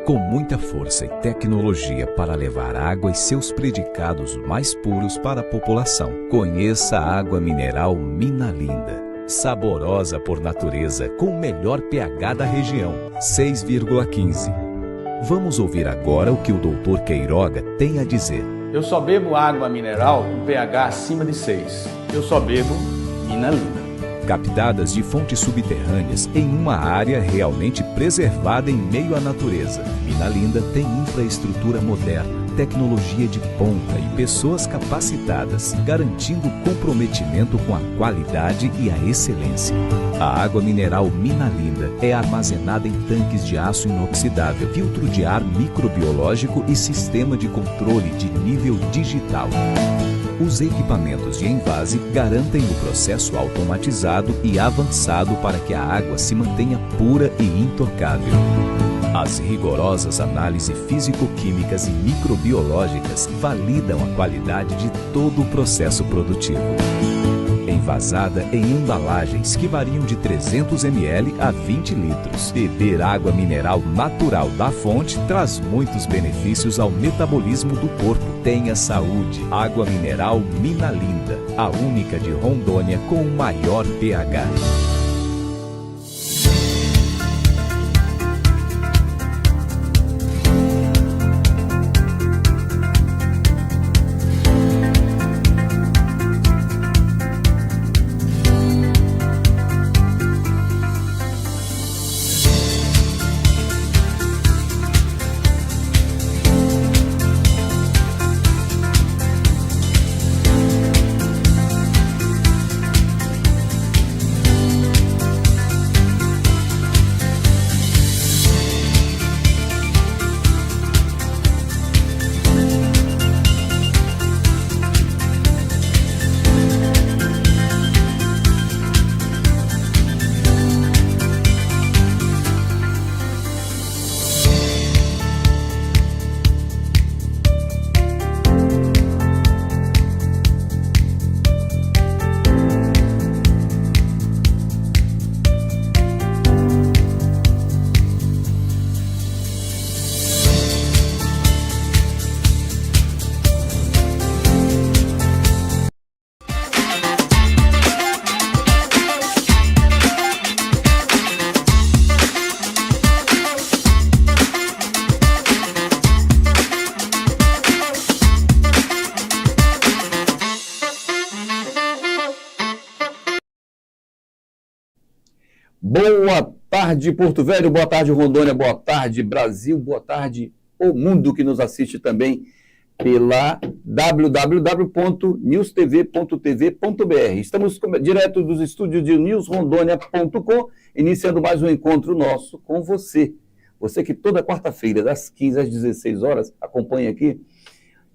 com muita força e tecnologia para levar água e seus predicados mais puros para a população. Conheça a água mineral Minalinda, saborosa por natureza, com o melhor pH da região, 6,15. Vamos ouvir agora o que o Dr. Queiroga tem a dizer. Eu só bebo água mineral com pH acima de 6. Eu só bebo Minalinda. Captadas de fontes subterrâneas em uma área realmente preservada em meio à natureza. Minalinda tem infraestrutura moderna, tecnologia de ponta e pessoas capacitadas, garantindo comprometimento com a qualidade e a excelência. A água mineral Minalinda é armazenada em tanques de aço inoxidável, filtro de ar microbiológico e sistema de controle de nível digital. Os equipamentos de envase garantem o processo automatizado e avançado para que a água se mantenha pura e intocável. As rigorosas análises físico-químicas e microbiológicas validam a qualidade de todo o processo produtivo. Envasada em embalagens que variam de 300 ml a 20 litros. Beber água mineral natural da fonte traz muitos benefícios ao metabolismo do corpo. Tenha saúde. Água mineral Minalinda, a única de Rondônia com o maior pH. Boa tarde, Porto Velho, boa tarde, Rondônia, boa tarde, Brasil, boa tarde, o mundo que nos assiste também pela www.newstv.tv.br. Estamos direto dos estúdios de newsrondônia.com, iniciando mais um encontro nosso com você. Você que toda quarta-feira, das 15 às 16 horas, acompanha aqui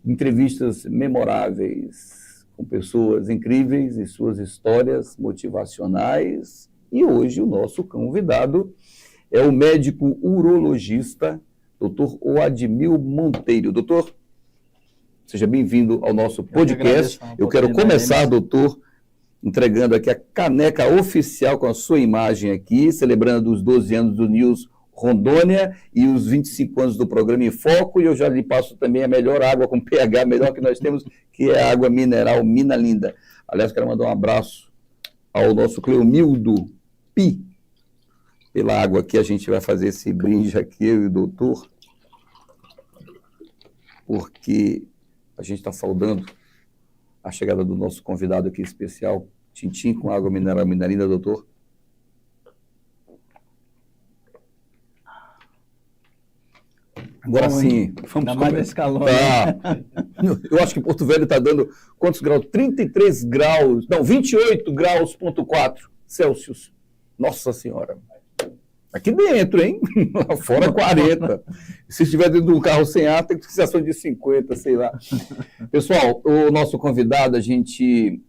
entrevistas memoráveis com pessoas incríveis e suas histórias motivacionais. E hoje o nosso convidado é o médico urologista, Dr. Oadmil Monteiro. Doutor, seja bem-vindo ao nosso podcast. Eu quero começar, doutor, entregando aqui a caneca oficial com a sua imagem aqui, celebrando os 12 anos do News Rondônia e os 25 anos do programa Em Foco. E eu já lhe passo também a melhor água com pH, melhor que nós temos, que é a água mineral Minalinda. Aliás, quero mandar um abraço ao nosso Cleomildo Pi, pela água aqui. A gente vai fazer esse brinde aqui, eu e o doutor, porque a gente está saudando a chegada do nosso convidado aqui especial, Tintim com água mineral Minalinda, doutor. Agora sim, vamos mais nesse calor. Eu acho que Porto Velho está dando quantos graus? 33 graus, não, 28 graus, ponto 4 Celsius. Nossa Senhora. Aqui dentro, hein? Lá fora 40. Se estiver dentro de um carro sem ar, tem sensação de 50, sei lá. Pessoal, o nosso convidado, a gente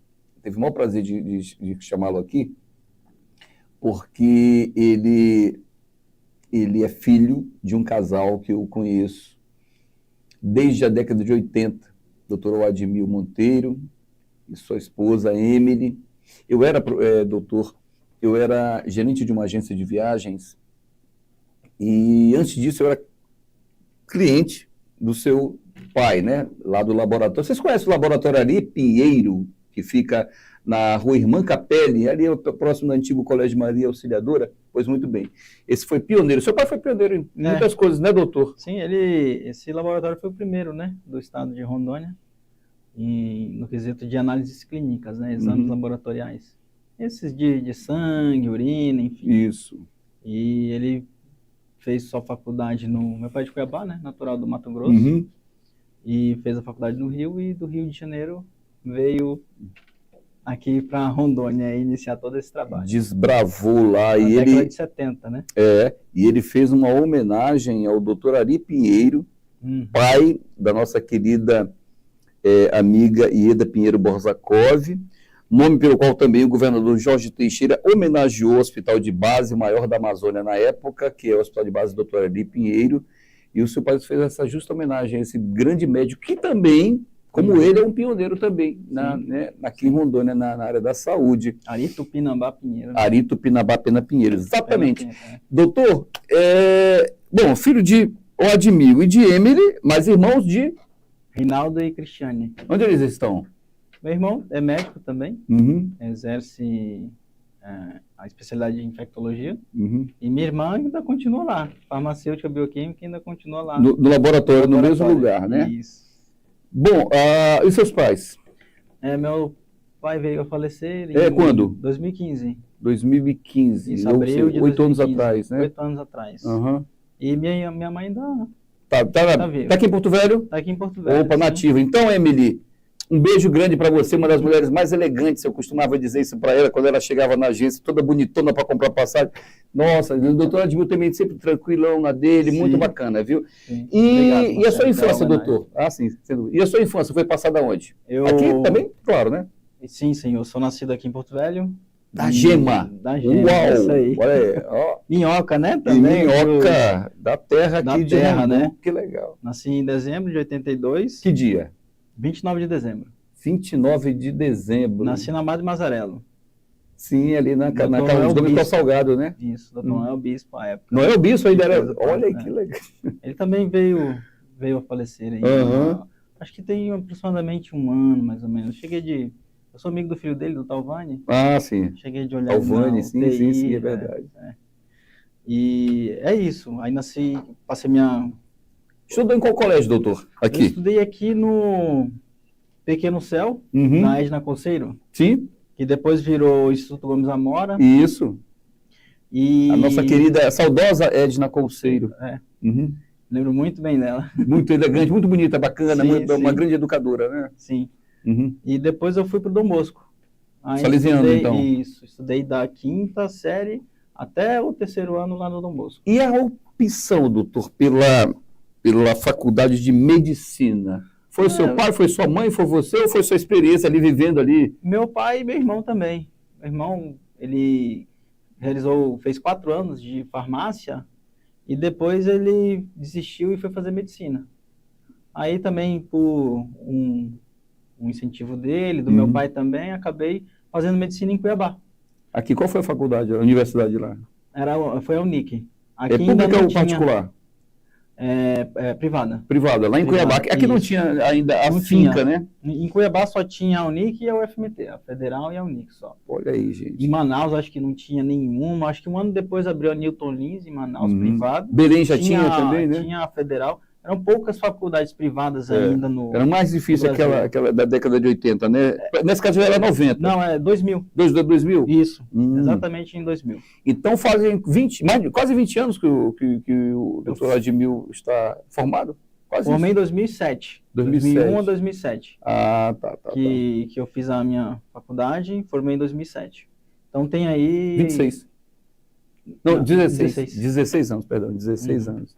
teve o maior prazer de chamá-lo aqui, porque ele é filho de um casal que eu conheço desde a década de 80, Dr. Oadmil Monteiro e sua esposa, Emily. Eu era, eu era gerente de uma agência de viagens e antes disso eu era cliente do seu pai, né? Lá do laboratório. Vocês conhecem o laboratório Ari Pinheiro, que fica na rua Irmã Capelli, ali próximo do antigo Colégio Maria Auxiliadora? Pois muito bem. Esse foi pioneiro. Seu pai foi pioneiro em muitas coisas, né, doutor? Sim, esse laboratório foi o primeiro, né, do estado de Rondônia, no quesito de análises clínicas, né, exames laboratoriais. Esses de sangue, urina, enfim. Isso. E ele fez sua faculdade meu pai é de Cuiabá, né, natural do Mato Grosso, e fez a faculdade no Rio, e do Rio de Janeiro veio aqui para Rondônia iniciar todo esse trabalho. Desbravou lá. Na e década ele de 70, né? E ele fez uma homenagem ao doutor Ari Pinheiro, pai da nossa querida amiga Ieda Pinheiro Borzakov, nome pelo qual também o governador Jorge Teixeira homenageou o hospital de base maior da Amazônia na época, que é o hospital de base do doutor Ari Pinheiro, e o seu pai fez essa justa homenagem a esse grande médico, que também, como ele, é um pioneiro também aqui em Rondônia, na área da saúde. Ari Tupinambá Pinheiro. Né? Ari Tupinambá Pena Pinheiro, exatamente. Pena, doutor, bom, filho de Admil e de Emily, mas irmãos de... Reinaldo e Cristiane. Onde eles estão? Meu irmão é médico também, exerce a especialidade de infectologia, e minha irmã ainda continua lá, farmacêutica bioquímica ainda continua lá. No laboratório, no mesmo lugar, né? Isso. Bom, e seus pais? Meu pai veio a falecer em quando? 2015. 2015, Isso, abril de 8 anos 2015, atrás, né? 8 anos atrás. E minha mãe ainda tá viva. Tá aqui em Porto Velho? Tá aqui em Porto Velho. Opa, nativa. Então, Emily, um beijo grande para você, uma das mulheres mais elegantes. Eu costumava dizer isso para ela quando ela chegava na agência, toda bonitona para comprar passagem. Nossa, o doutor Admil também sempre tranquilão na dele, muito bacana, viu? Sim. Obrigado, e a sua Marcelo, infância, doutor? Sim. E a sua infância foi passada onde? Aqui também? Claro, né? Sim, eu sou nascido aqui em Porto Velho. Da Gema. Da Gema, uau! Isso aí. Olha aí, ó. Minhoca, né? Também. Minhoca da terra aqui de terra, Rondônia. né? Que legal. Nasci em dezembro de 82. Que dia? 29 de dezembro. 29 de dezembro. Nasci na Madre Mazarello. Sim, ali na casa do Domingos Salgado, né? Isso, doutor Noel Bispo, à época. Noel Bispo ainda era... Olha aí, que legal. Ele também veio a falecer aí. Acho que tem aproximadamente um ano, mais ou menos. Eu sou amigo do filho dele, do Talvani. Sim. Cheguei de olhar Talvani, sim, é verdade. E é isso. Aí passei Estudou em qual colégio, doutor? Aqui? Eu estudei aqui no Pequeno Céu, na Edna Conceiro. Sim. Que depois virou Instituto Gomes Amora. Isso. E... A nossa querida, saudosa Edna Conceiro. Lembro muito bem dela. Muito elegante, muito bonita, bacana, uma grande educadora, né? Sim. E depois eu fui para o Dom Bosco. Salesiano, então. Isso, estudei da 5ª série até o 3º ano lá no Dom Bosco. E a opção, doutor, pela faculdade de medicina? Foi seu pai, foi sua mãe, foi você ou foi sua experiência ali, vivendo ali? Meu pai e meu irmão também. Meu irmão, ele fez 4 anos de farmácia e depois ele desistiu e foi fazer medicina. Aí também, por um incentivo dele, do meu pai também, acabei fazendo medicina em Cuiabá. Aqui, qual foi a faculdade, a universidade lá? Foi a Unic. Aqui é pública ou particular? Privada. Privada, lá em Cuiabá. Aqui não tinha ainda a finca, né? Em Cuiabá só tinha a Unic e a UFMT, a Federal e a Unic só. Olha aí, gente. Em Manaus, acho que não tinha nenhuma. Acho que um ano depois abriu a Newton Lins em Manaus, privado. Belém já tinha também, né? Tinha a Federal. Eram poucas faculdades privadas ainda no... Era mais difícil aquela da década de 80, né? Nesse caso já era 90. Não, 2000. 2000? Isso, exatamente em 2000. Então fazem quase 20 anos que o doutor Admil está formado? Formei em 2007. 2001 a 2007. Tá. Que eu fiz a minha faculdade e formei em 2007. Então tem aí... 26. Não, 16. 16 anos, perdão, 16 anos.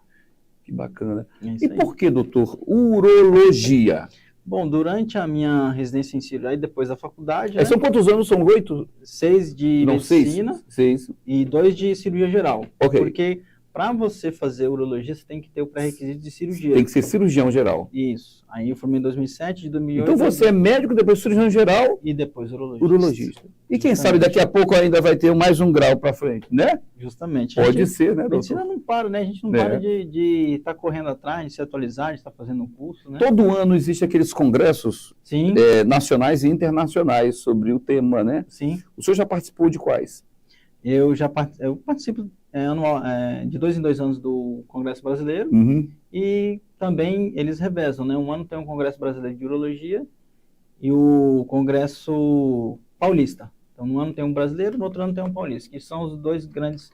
Que bacana. E por que, doutor, urologia? Bom, durante a minha residência em cirurgia, depois da faculdade... São quantos anos? São 8? 6 de medicina 6. E 2 de cirurgia geral. Ok. Porque para você fazer urologia, você tem que ter o pré-requisito de cirurgia. Tem que ser cirurgião geral. Isso. Aí eu formei em 2007, de 2008... Então você é médico, depois cirurgião geral... E depois urologista. Urologista. E quem Justamente. sabe daqui a pouco ainda vai ter mais um grau para frente, né? Justamente. Pode ser, né, A medicina doutor? não para, né? A gente não para de estar correndo atrás, de se atualizar, de estar fazendo um curso, né? Todo ano existem aqueles congressos Sim, nacionais e internacionais sobre o tema, né? sim. O senhor já participou de quais? Eu participo de 2 em 2 anos do Congresso Brasileiro Uhum. e também eles revezam, né? Um ano tem um Congresso Brasileiro de Urologia e o Congresso Paulista. Então, no ano tem um brasileiro, no outro ano tem um paulista, que são os 2 grandes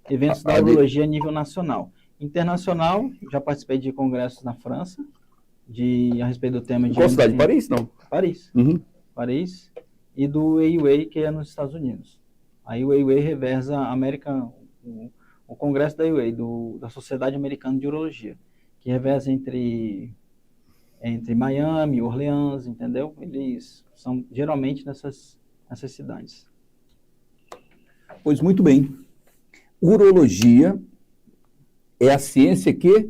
eventos da urologia a nível nacional. Internacional, já participei de congressos na França, a respeito do tema de... Qual cidade? Paris, não? Paris. Uhum. Paris, e do AUA, que é nos Estados Unidos. Aí o AUA reversa o congresso da AUA, da Sociedade Americana de Urologia, que reversa entre Miami, Orleans, entendeu? Eles são geralmente nessas cidades. Pois muito bem. Urologia é a ciência que...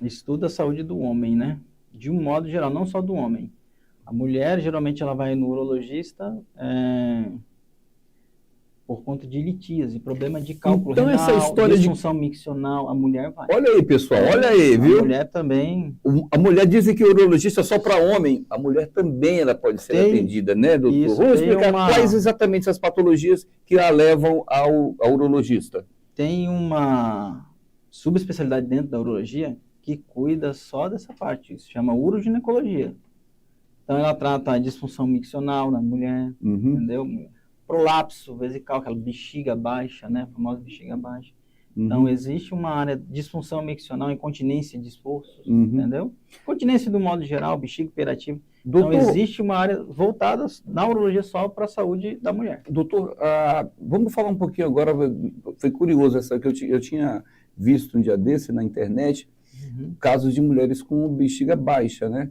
Estuda a saúde do homem, né? De um modo geral, não só do homem. A mulher, geralmente, ela vai no urologista por conta de litíase, problema de cálculo Então, renal, essa história de... disfunção miccional, a mulher vai. Olha aí, pessoal, olha aí, viu? A mulher também... A mulher dizem que o urologista é só para homem. A mulher também ela pode ser atendida, né, doutor? Isso, Vamos explicar uma... quais exatamente as patologias que a levam ao urologista. Tem uma subespecialidade dentro da urologia que cuida só dessa parte. Isso se chama uroginecologia. Então, ela trata a disfunção miccional na mulher, entendeu? Prolapso vesical, aquela bexiga baixa, né? A famosa bexiga baixa. Então, existe uma área de disfunção miccional, incontinência de esforços, entendeu? Incontinência do modo geral, bexiga hiperativa. Doutor, então, existe uma área voltada na urologia só para a saúde da mulher. Doutor, vamos falar um pouquinho agora, foi curioso essa que eu tinha visto um dia desse na internet, casos de mulheres com bexiga baixa, né?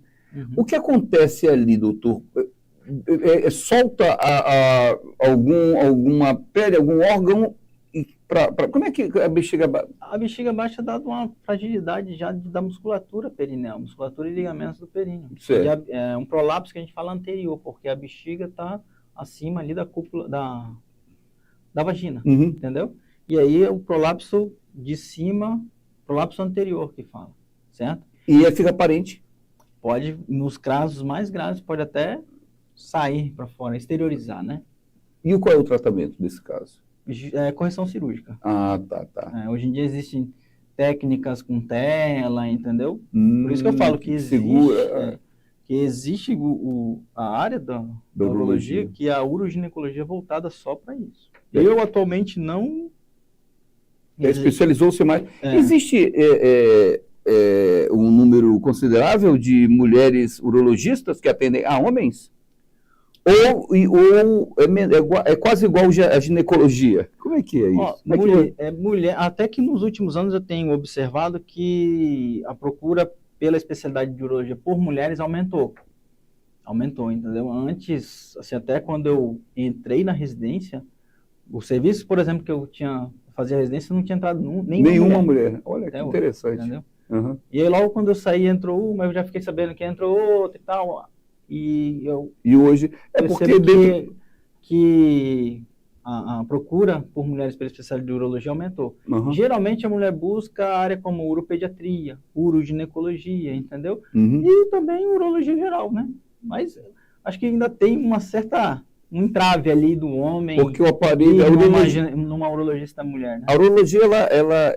O que acontece ali, doutor? Solta alguma pele, algum órgão? Como é que a bexiga baixa? A bexiga baixa dá uma fragilidade já da musculatura perineal, musculatura e ligamentos do períneo. É um prolapso que a gente fala anterior, porque a bexiga está acima ali da cúpula, da vagina, entendeu? E aí o prolapso de cima, prolapso anterior que fala, certo? E aí fica aparente? Pode, nos casos mais graves, pode até sair para fora, exteriorizar, né? E qual é o tratamento desse caso? Correção cirúrgica. Ah, tá. Hoje em dia existem técnicas com tela, entendeu? Por isso que eu falo que existe a área da urologia, que é a uroginecologia voltada só para isso. Eu atualmente não... Especializou-se mais. Existe um número considerável de mulheres urologistas que atendem a homens? Ou é quase igual a ginecologia? Como é que é isso? Mulher, até que nos últimos anos eu tenho observado que a procura pela especialidade de urologia por mulheres aumentou. Aumentou, entendeu? Antes, assim, até quando eu entrei na residência, o serviço, por exemplo, que eu fazia residência, não tinha entrado nenhuma mulher. Olha que interessante. Entendeu? E aí logo quando eu saí, entrou uma, eu já fiquei sabendo que entrou outra e tal. E hoje é porque que a procura por mulheres pela especialidade de urologia aumentou. Geralmente a mulher busca a área como uropediatria, uroginecologia, entendeu? E também urologia geral, né? Mas acho que ainda tem um entrave ali do homem. Porque o aparelho numa urologista mulher, né? A urologia ela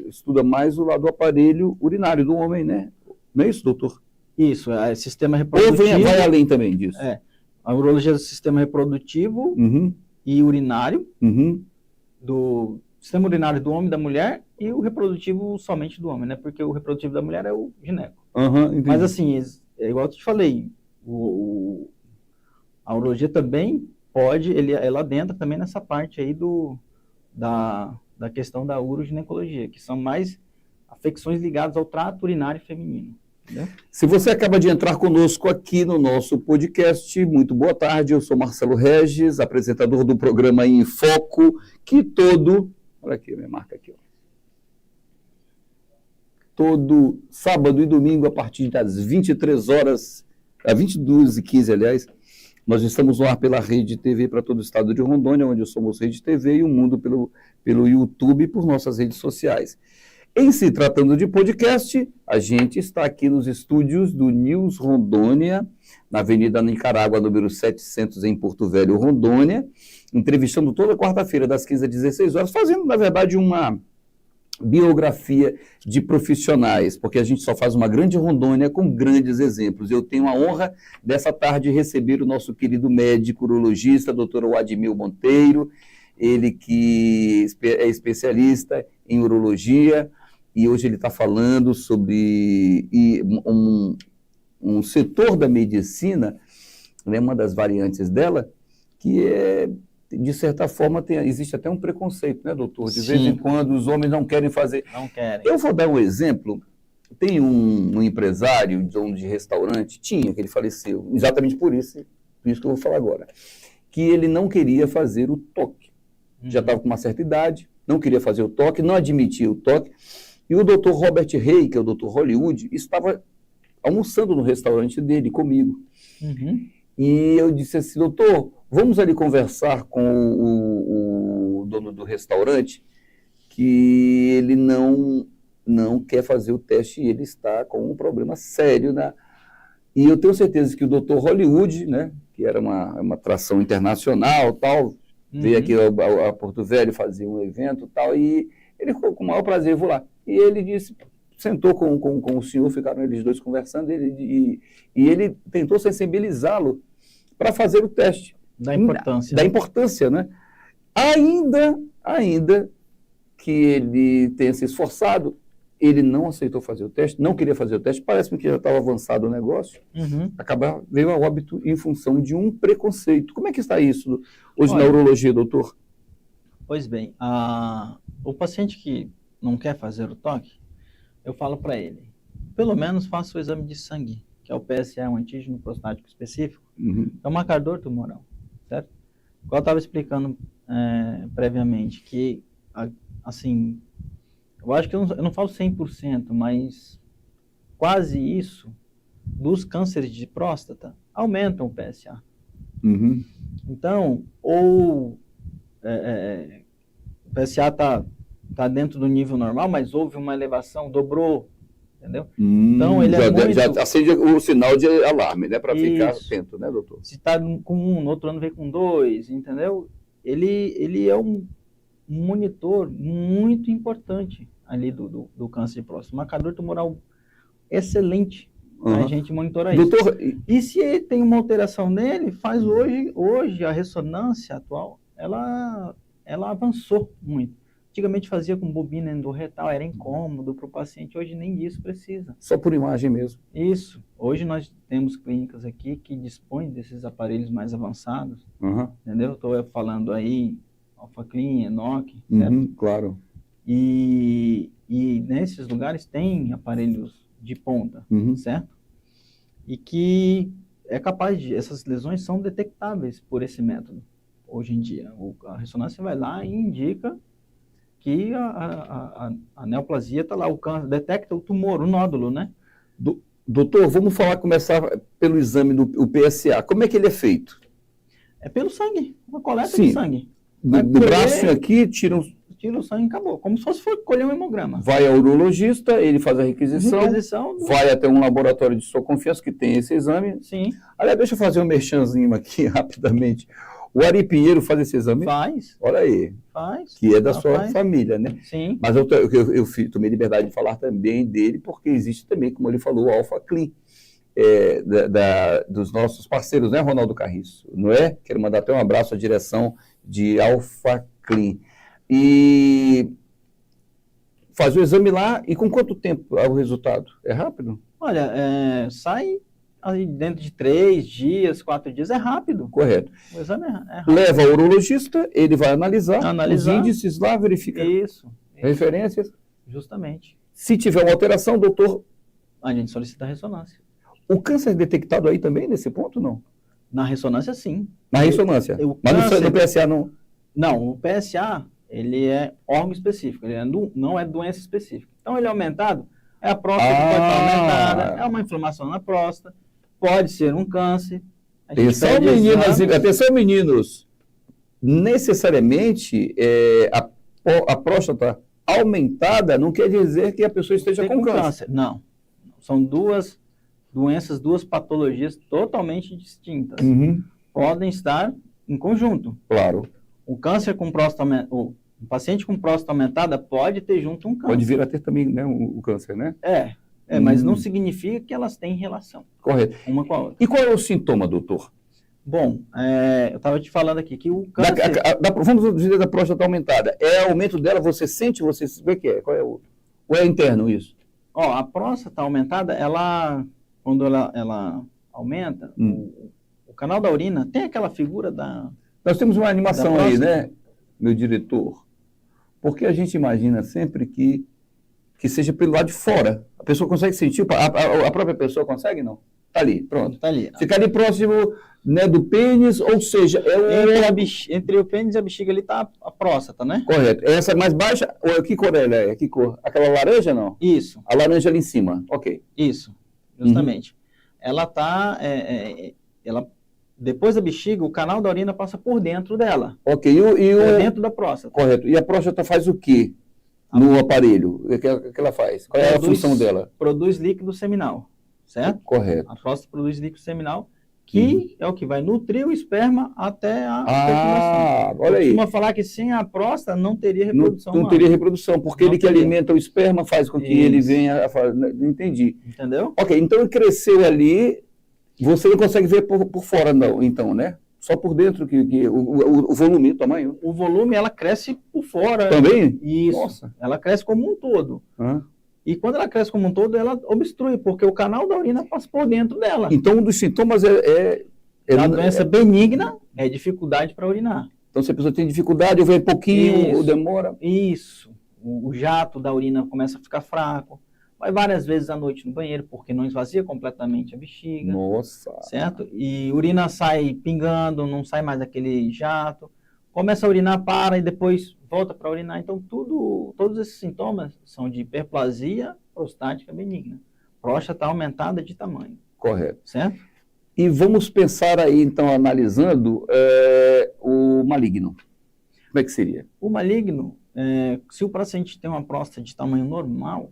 estuda mais o lado do aparelho urinário do homem, né? Não é isso, doutor? Isso, é sistema reprodutivo. Ou vai além também disso? A urologia do sistema reprodutivo e urinário, do sistema urinário do homem e da mulher, e o reprodutivo somente do homem, né? Porque o reprodutivo da mulher é o gineco. Mas assim, é igual eu te falei, a urologia também ela adentra também nessa parte aí da questão da uroginecologia, que são mais afecções ligadas ao trato urinário feminino. Se você acaba de entrar conosco aqui no nosso podcast, muito boa tarde, eu sou Marcelo Regis, apresentador do programa Em Foco, que todo Olha aqui, minha marca aqui. Ó. Todo sábado e domingo, a partir das 23 horas, às 22h15, aliás, nós estamos no ar pela Rede TV para todo o estado de Rondônia, onde somos Rede TV, e o mundo pelo YouTube e por nossas redes sociais. Em se tratando de podcast, a gente está aqui nos estúdios do News Rondônia, na Avenida Nicarágua, número 700, em Porto Velho, Rondônia, entrevistando toda quarta-feira, das 15 às 16 horas, fazendo, na verdade, uma biografia de profissionais, porque a gente só faz uma grande Rondônia com grandes exemplos. Eu tenho a honra, dessa tarde, receber o nosso querido médico urologista, doutor Admil Monteiro, ele que é especialista em urologia, e hoje ele está falando sobre um setor da medicina, né, uma das variantes dela, que é, de certa forma, existe até um preconceito, né, doutor? De vez em quando os homens não querem fazer. Não querem. Eu vou dar um exemplo. Tem um empresário, dono de restaurante, que ele faleceu, exatamente por isso que eu vou falar agora, que ele não queria fazer o toque. Já estava com uma certa idade, não queria fazer o toque, não admitia o toque. E o doutor Robert Rey, que é o doutor Hollywood, estava almoçando no restaurante dele comigo. E eu disse assim, doutor, vamos ali conversar com o dono do restaurante, que ele não quer fazer o teste e ele está com um problema sério. E eu tenho certeza que o doutor Hollywood, né, que era uma atração internacional, tal, veio aqui a Porto Velho fazer um evento, tal, e ele ficou com o maior prazer, vou lá. E ele disse, sentou com o senhor, ficaram eles dois conversando, e ele tentou sensibilizá-lo para fazer o teste. Da importância, né? Ainda que ele tenha se esforçado, ele não aceitou fazer o teste, não queria fazer o teste, parece-me que já estava avançado o negócio, veio a óbito em função de um preconceito. Como é que está isso hoje na urologia, doutor? Pois bem, o paciente que não quer fazer o toque, eu falo para ele, pelo menos faça o exame de sangue, que é o PSA, um antígeno prostático específico, é um marcador tumoral, certo? Igual eu estava explicando previamente, que, assim, eu acho que eu não falo 100%, mas quase isso, dos cânceres de próstata, aumentam o PSA. Então, ou o PSA está dentro do nível normal, mas houve uma elevação, dobrou, entendeu? Então, ele já acende o sinal de alarme, né? Para ficar atento, né, doutor? Se está com 1, no outro ano vem com 2, entendeu? Ele é um monitor muito importante ali do câncer de próstata. Marcador tumoral excelente a gente monitorar isso. Doutor, e se tem uma alteração nele, faz hoje a ressonância atual, ela avançou muito. Antigamente fazia com bobina endorretal, era incômodo para o paciente, hoje nem disso precisa. Só por imagem mesmo. Isso. Hoje nós temos clínicas aqui que dispõem desses aparelhos mais avançados, entendeu? Estou falando aí, Alpha Clean, Enoch, certo? Claro. E nesses lugares tem aparelhos de ponta, certo? E que é capaz essas lesões são detectáveis por esse método. Hoje em dia, a ressonância vai lá e indica que a neoplasia está lá, o câncer, detecta o tumor, o nódulo, né? Doutor, vamos começar pelo exame do PSA. Como é que ele é feito? É pelo sangue, uma coleta de sangue. Do braço aqui, tira o sangue e acabou. Como se fosse colher um hemograma. Vai ao urologista, ele faz a requisição vai até um laboratório de sua confiança que tem esse exame. Sim. Aliás, deixa eu fazer um merchanzinho aqui rapidamente. O Ari Pinheiro faz esse exame? Faz. Olha aí. Faz. Que é da sua família, né? Sim. Mas eu tomei liberdade de falar também dele, porque existe também, como ele falou, o Alpha Clean, dos nossos parceiros, né, Ronaldo Carriço? Não é? Quero mandar até um abraço à direção de Alpha Clean. E faz o exame lá, e com quanto tempo é o resultado? É rápido? Olha, sai aí dentro de 3 dias, 4 dias, é rápido. Correto. O exame é rápido. Leva ao urologista, ele vai analisar os índices lá, verifica referências. Justamente. Se tiver uma alteração, doutor... A gente solicita a ressonância. O câncer é detectado aí também, nesse ponto, não? Na ressonância, sim. Na ressonância? Mas no PSA, não? Não, o PSA, ele é órgão específico, ele não é doença específica. Então, ele é aumentado, a próstata pode estar aumentada, é uma inflamação na próstata, pode ser um câncer. Atenção, meninas, atenção, meninos. Necessariamente, a próstata aumentada não quer dizer que a pessoa esteja com câncer. Não. São duas doenças, duas patologias totalmente distintas. Podem estar em conjunto. Claro. O câncer com próstata, o paciente com próstata aumentada pode ter junto um câncer. Pode vir a ter também, né, o câncer, né? Mas não significa que elas têm relação. Correto. Uma com a outra. E qual é o sintoma, doutor? Bom, eu estava te falando aqui que o câncer... Vamos dizer da próstata aumentada. É aumento dela, você sente, você vê que é? Qual é ou é interno isso? A próstata aumentada, quando ela aumenta, o canal da urina tem aquela figura da... Nós temos uma animação aí, né, meu diretor? Porque a gente imagina sempre que seja pelo lado de fora. A pessoa consegue sentir, a própria pessoa consegue, não? Tá ali, pronto. Tá ali. Fica ali próximo, né, do pênis, ou seja... Entre o pênis e a bexiga ali tá a próstata, né? Correto. Essa mais baixa, que cor ela é? Que cor? Aquela laranja, não? Isso. A laranja ali em cima, ok. Isso, justamente. Ela tá... depois da bexiga, o canal da urina passa por dentro dela. Ok. Por dentro da próstata. Correto. E a próstata faz o quê no aparelho? O que ela faz? Qual é a função dela? Produz líquido seminal, certo? Correto. A próstata produz líquido seminal, que é o que vai nutrir o esperma até a fecundação. Olha aí. Costuma falar que sem a próstata não teria reprodução. Não teria reprodução, porque ele que alimenta o esperma faz com que ele venha a fazer. Entendi. Entendeu? Ok, então ele cresceu ali, você não consegue ver por fora, não, então, né? Só por dentro o volume, o tamanho. O volume, ela cresce por fora. Também? Isso. Nossa. Ela cresce como um todo. E quando ela cresce como um todo, ela obstrui, porque o canal da urina passa por dentro dela. Então, um dos sintomas a doença benigna é dificuldade para urinar. Então, se a pessoa tem dificuldade, ou vem pouquinho, ou demora... Isso. O jato da urina começa a ficar fraco. Vai várias vezes à noite no banheiro, porque não esvazia completamente a bexiga. Nossa! Certo? E urina sai pingando, não sai mais aquele jato. Começa a urinar, para e depois volta para urinar. Então, todos esses sintomas são de hiperplasia prostática benigna. Próstata aumentada de tamanho. Correto. Certo? E vamos pensar aí, então, analisando o maligno. Como é que seria? O maligno, se o paciente tem uma próstata de tamanho normal,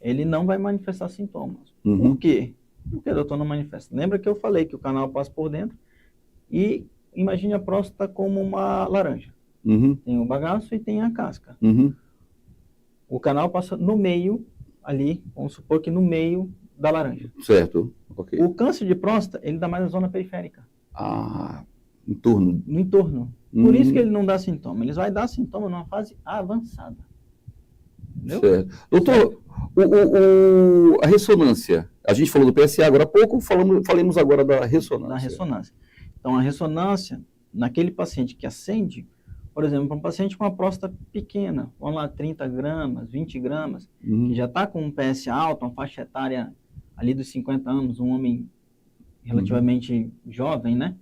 ele não vai manifestar sintomas. Por quê? Por que, doutor, não manifesta? Lembra que eu falei que o canal passa por dentro e imagine a próstata como uma laranja. Tem o bagaço e tem a casca. O canal passa no meio, ali, vamos supor que no meio da laranja. Certo, ok. O câncer de próstata, ele dá mais na zona periférica. Em torno. No entorno. Por isso que ele não dá sintoma. Ele vai dar sintoma numa fase avançada. Entendeu? Certo. Doutor, a ressonância. A gente falou do PSA agora há pouco, falemos agora da ressonância. Da ressonância. Então, a ressonância, naquele paciente que acende, por exemplo, um paciente com uma próstata pequena, vamos lá, 30 gramas, 20 gramas, que já está com um PSA alto, uma faixa etária ali dos 50 anos, um homem relativamente jovem, né?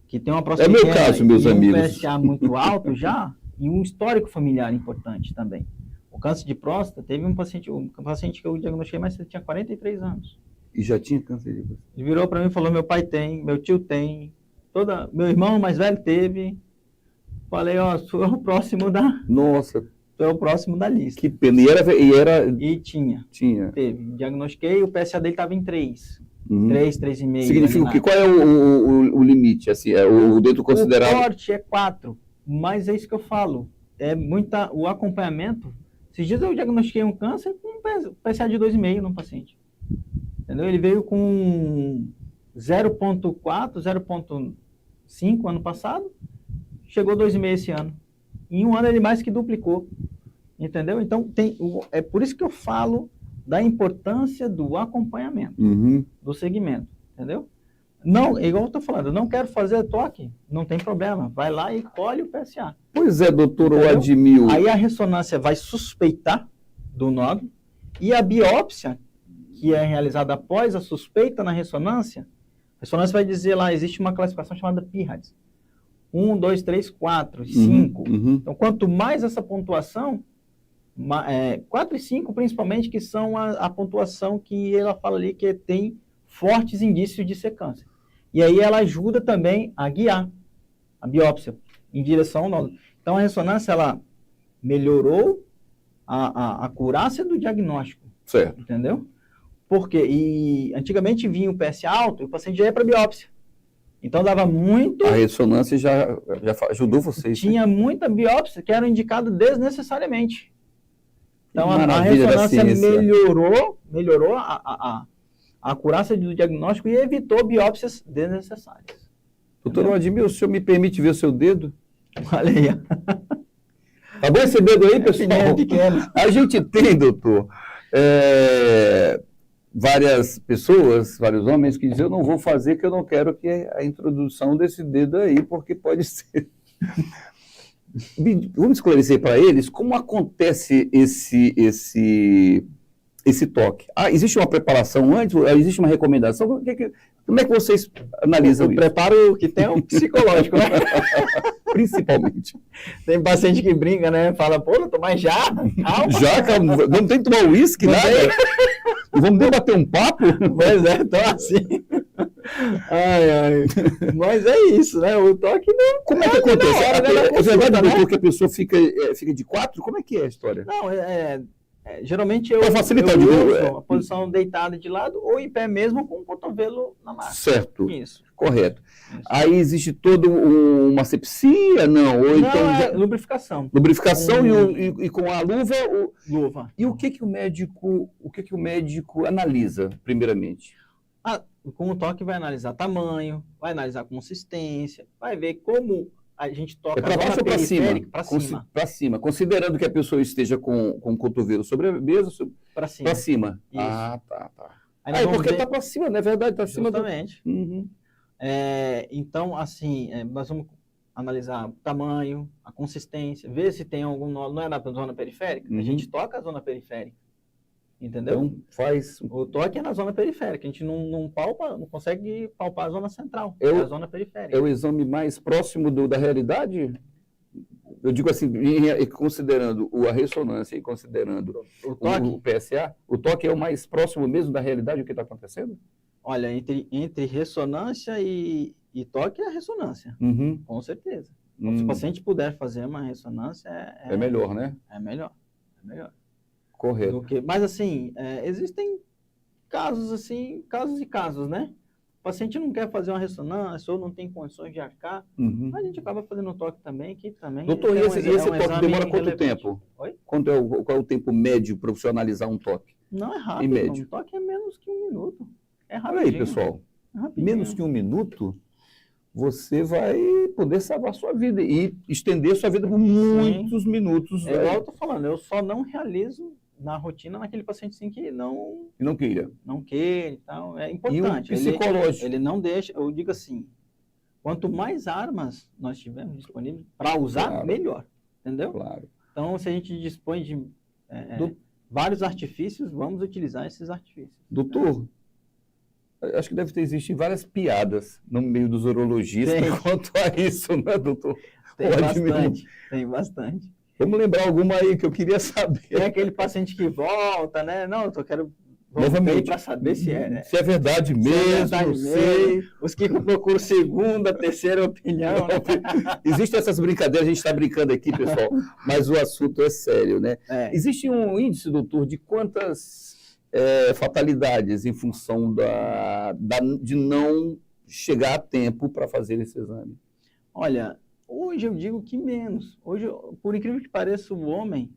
Que tem uma próstata pequena, meu caso, meus amigos. Um PSA muito alto já, e um histórico familiar importante também. O câncer de próstata, teve um paciente que eu diagnostiquei, mas ele tinha 43 anos. E já tinha câncer de próstata? Ele virou para mim e falou, meu pai tem, meu tio tem, meu irmão mais velho teve. Falei, sou o próximo da... Nossa. Sou o próximo da lista. Que pena. E tinha. Teve. Diagnostiquei, o PSA dele estava em 3. 3, 3,5. Significa que qual é o limite, assim, o dentro considerado? O corte é 4, mas é isso que eu falo. O acompanhamento. Esses dias eu diagnostiquei um câncer com um PSA de 2,5 no paciente. Entendeu? Ele veio com 0,4, 0,5 ano passado, chegou 2,5 esse ano. Em um ano ele mais que duplicou. Entendeu? Então, é por isso que eu falo da importância do acompanhamento, do segmento. Entendeu? Não, igual eu estou falando, eu não quero fazer toque, não tem problema. Vai lá e colhe o PSA. Pois é, doutor, eu admiro. Aí a ressonância vai suspeitar do nódulo e a biópsia, que é realizada após a suspeita na ressonância, a ressonância vai dizer lá, existe uma classificação chamada PIRADS. 1, 2, 3, 4, 5. Uhum. Então, quanto mais essa pontuação, 4 e 5 principalmente, que são a pontuação que ela fala ali que tem fortes indícios de ser câncer. E aí ela ajuda também a guiar a biópsia em direção ao nódulo. Então, a ressonância, ela melhorou a acurácia do diagnóstico. Certo. Entendeu? Porque antigamente vinha o PSA alto e o paciente já ia para biópsia. Então dava muito. A ressonância já ajudou vocês. Tinha muita biópsia que era indicada desnecessariamente. Então a ressonância melhorou a acurácia do diagnóstico e evitou biópsias desnecessárias. Doutor Vladimir, o senhor me permite ver o seu dedo? Olha aí. Tá bom esse dedo aí, pessoal? É pequeno. A gente tem, doutor, várias pessoas, vários homens que dizem, eu não vou fazer, que eu não quero que a introdução desse dedo aí, porque pode ser. Vamos esclarecer para eles como acontece esse toque. Existe uma preparação antes? Existe uma recomendação? Como é que vocês analisam isso? O preparo que tem é um psicológico, né? Principalmente. Tem paciente que brinca, né? Fala, pô, tomar já, calma. Já, calma. Não tem que tomar uísque, nada. Vamos debater um papo? Pois é, então assim. Ai. Mas é isso, né? O toque não. Como é que acontece? É verdade, doutor, que a pessoa fica de 4? Como é que é a história? Não, geralmente eu uso a posição deitada de lado ou em pé mesmo com o cotovelo na máquina. Certo. Isso. Correto. Isso. Aí existe toda uma asepsia, não? Ou não, então lubrificação. Lubrificação e com a luva? Luva. E o que o médico analisa, primeiramente? Com o toque vai analisar tamanho, vai analisar consistência, vai ver como a gente toca para baixo ou para cima? Para cima. Para cima, considerando que a pessoa esteja com o cotovelo sobre a mesa, para cima. Para cima. Isso. Tá. Aí porque está para cima, não é verdade? Está acima. Justamente. Uhum. Então, assim, nós vamos analisar o tamanho, a consistência, ver se tem algum nódulo, não é na zona periférica, a gente toca a zona periférica, entendeu? Então, faz... O toque é na zona periférica, a gente não palpa, não consegue palpar a zona central, é a zona periférica. É o exame mais próximo da realidade? Eu digo assim, considerando a ressonância e considerando o PSA, o toque é o mais próximo mesmo da realidade do que está acontecendo? Olha, entre ressonância e toque é a ressonância, com certeza. Se o paciente puder fazer uma ressonância, é melhor, né? É melhor. Correto. Mas assim, existem casos e casos, né? O paciente não quer fazer uma ressonância ou não tem condições de arcar, mas a gente acaba fazendo o toque também, que também... Doutor, esse toque demora quanto tempo? Oi? Qual é o tempo médio para você analisar um toque? Não é rápido, um toque é menos que 1 minuto. É rápido. Olha aí, pessoal, menos que 1 minuto, você vai poder salvar a sua vida e estender a sua vida por muitos minutos. É igual eu estou falando, eu só não realizo na rotina naquele paciente assim que não queira e tal. É importante. E o psicológico? Ele não deixa, eu digo assim, quanto mais armas nós tivermos disponíveis para usar, melhor. Entendeu? Claro. Então, se a gente dispõe de vários artifícios, vamos utilizar esses artifícios. Doutor, acho que deve existir várias piadas no meio dos urologistas quanto a isso, né, doutor? Tem bastante. Vamos lembrar alguma aí que eu queria saber. É aquele paciente que volta, né? Não, eu quero novamente para saber se é verdade mesmo. Os que procuram segunda, terceira opinião. Né? Existem essas brincadeiras, a gente está brincando aqui, pessoal, mas o assunto é sério, né? Existe um índice, doutor, de quantas fatalidades em função de não chegar a tempo para fazer esse exame? Olha, hoje eu digo que menos. Hoje, por incrível que pareça, o homem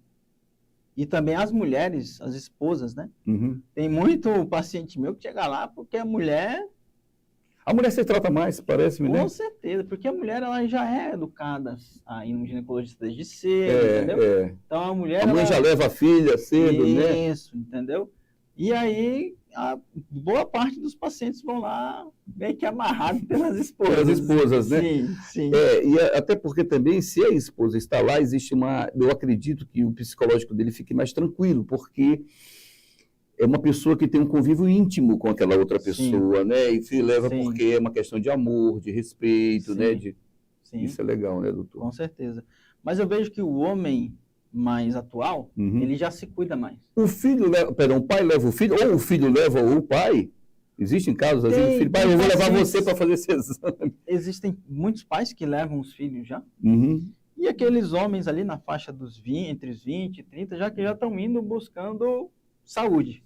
e também as mulheres, as esposas, né? Tem muito paciente meu que chega lá porque a mulher... A mulher se trata mais, parece-me, né? Com certeza, porque a mulher ela já é educada a ir no ginecologista desde cedo, entendeu? Então a mulher... A mãe já leva a filha cedo, né? Isso, entendeu? E aí, a boa parte dos pacientes vão lá meio que amarrados pelas esposas. Pelas esposas, né? Sim. E até porque também, se a esposa está lá, existe eu acredito que o psicológico dele fique mais tranquilo, porque é uma pessoa que tem um convívio íntimo com aquela outra pessoa, né? E se leva porque é uma questão de amor, de respeito, né? Sim. Isso é legal, né, doutor? Com certeza. Mas eu vejo que o homem mais atual, ele já se cuida mais. O filho leva, perdão, o pai leva o filho, ou o filho leva o pai? Existem casos assim, o filho, pai, eu vou levar você para fazer esse exame. Existem muitos pais que levam os filhos já. Uhum. E aqueles homens ali na faixa dos 20, entre os 20 e 30, já estão indo buscando saúde,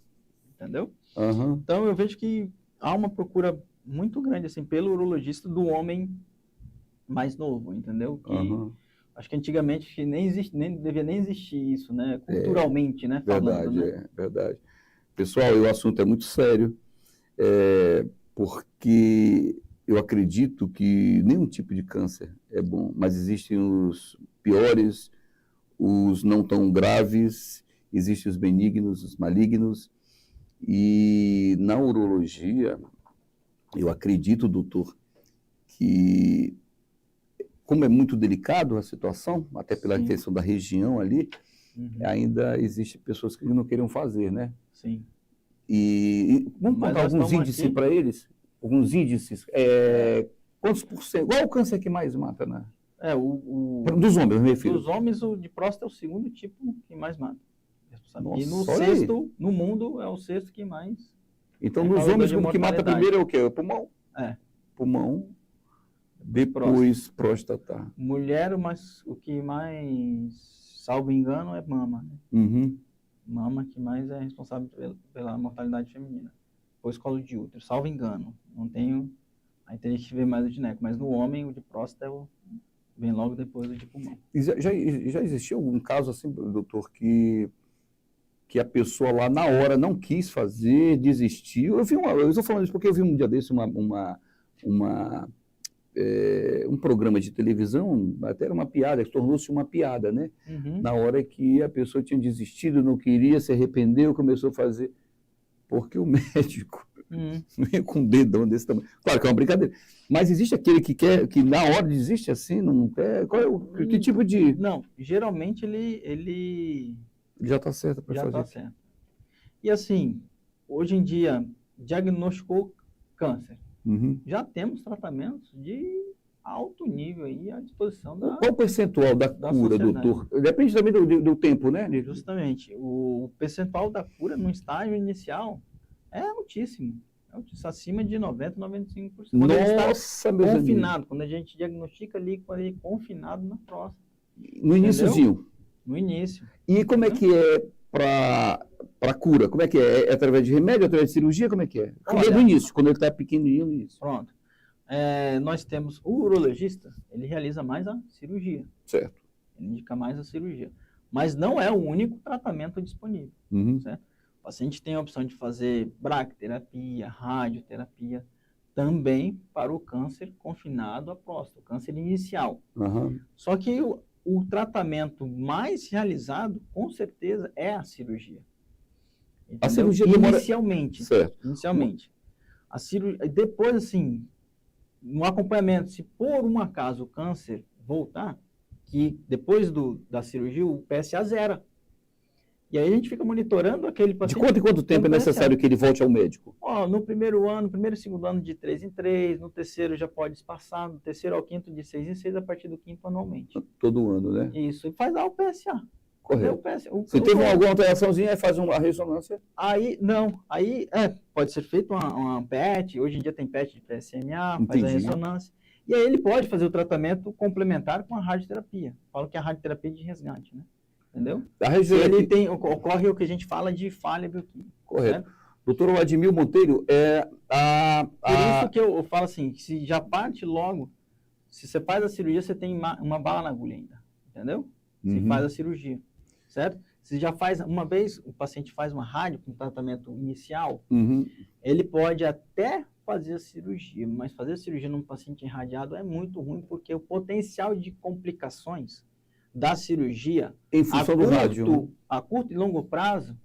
entendeu? Uhum. Então eu vejo que há uma procura muito grande assim pelo urologista do homem mais novo, entendeu? Que acho que antigamente nem devia nem existir isso, né? Culturalmente, né? Verdade, Falando, né? Verdade. Pessoal, o assunto é muito sério, porque eu acredito que nenhum tipo de câncer é bom, mas existem os piores, os não tão graves, existem os benignos, os malignos, e na urologia, eu acredito, doutor, que como é muito delicado a situação, até pela questão da região ali, ainda existem pessoas que não queriam fazer, né? Sim. E vamos contar alguns índices para eles? Alguns índices. Quantos por cento? Qual é o câncer que mais mata, né? Dos homens, eu me refiro. Dos homens, o de próstata é o segundo tipo que mais mata. Nossa, e no sexto, no mundo, é o sexto que mais... Então, nos homens, o que mata primeiro é o quê? O pulmão? Pulmão, depois próstata. Mulher, mas o que mais, salvo engano, é mama, né? Mama que mais é responsável pela mortalidade feminina. Depois colo de útero, salvo engano. Não tenho... Aí teria que ver mais o gineco. Mas no homem, o de próstata vem logo depois do de pulmão. E já existiu algum caso assim, doutor, que a pessoa lá na hora não quis fazer, desistiu? Eu estou falando isso porque eu vi um dia desse um programa de televisão, até era uma piada, que tornou-se uma piada, né? Na hora que a pessoa tinha desistido, não queria, se arrependeu, começou a fazer. Porque o médico vem com um dedão desse tamanho. Claro que é uma brincadeira. Mas existe aquele que quer, que na hora desiste assim, não quer? Qual é que tipo de... Não, geralmente ele já está certo para fazer. Já está certo. E assim, hoje em dia, diagnosticou câncer. Já temos tratamentos de alto nível aí à disposição da... Qual o percentual da cura, doutor? Depende também do tempo, né? Justamente. O percentual da cura no estágio inicial é altíssimo. Acima de 90%, 95%. Quando ele está confinado, quando a gente diagnostica ali com ele confinado na próstata. No iniciozinho? No início. E como é que é para cura? Como é que é? É através de remédio, através de cirurgia? Como é que é? Olha, no início, quando ele está pequenininho no início. Pronto. Nós temos o urologista, ele realiza mais a cirurgia. Certo. Ele indica mais a cirurgia. Mas não é o único tratamento disponível. Certo? O paciente tem a opção de fazer bracterapia, radioterapia, também para o câncer confinado à próstata, o câncer inicial. Só que o tratamento mais realizado, com certeza, é a cirurgia. Entendeu? A cirurgia demora... Inicialmente. Certo. Inicialmente. A cirurgia, depois, assim, no acompanhamento, se por um acaso o câncer voltar, que depois da cirurgia o PSA zera. E aí a gente fica monitorando aquele paciente. De quanto em quanto tempo é necessário que ele volte ao médico? No primeiro ano, primeiro e segundo ano de 3 em 3, no terceiro já pode espaçar, no terceiro ao quinto de 6 em 6, a partir do quinto anualmente. Todo ano, né? Isso, e faz lá o PSA. Correto. Se teve alguma alteraçãozinha, faz uma ressonância? Aí, não. Aí, pode ser feito uma PET, hoje em dia tem PET de PSMA, faz a ressonância. E aí ele pode fazer o tratamento complementar com a radioterapia. Falo que é a radioterapia de resgate, né? Entendeu? Ele ocorre o que a gente fala de falha bioquímica. Correto. Certo? Doutor Admir Monteiro, Por isso que eu falo assim, que se já parte logo, se você faz a cirurgia, você tem uma bala na agulha ainda. Entendeu? Se faz a cirurgia. Certo? Se já faz, uma vez o paciente faz uma rádio com tratamento inicial, ele pode até fazer a cirurgia, mas fazer a cirurgia num paciente irradiado é muito ruim, porque o potencial de complicações da cirurgia em função do rádio, a curto e longo prazo,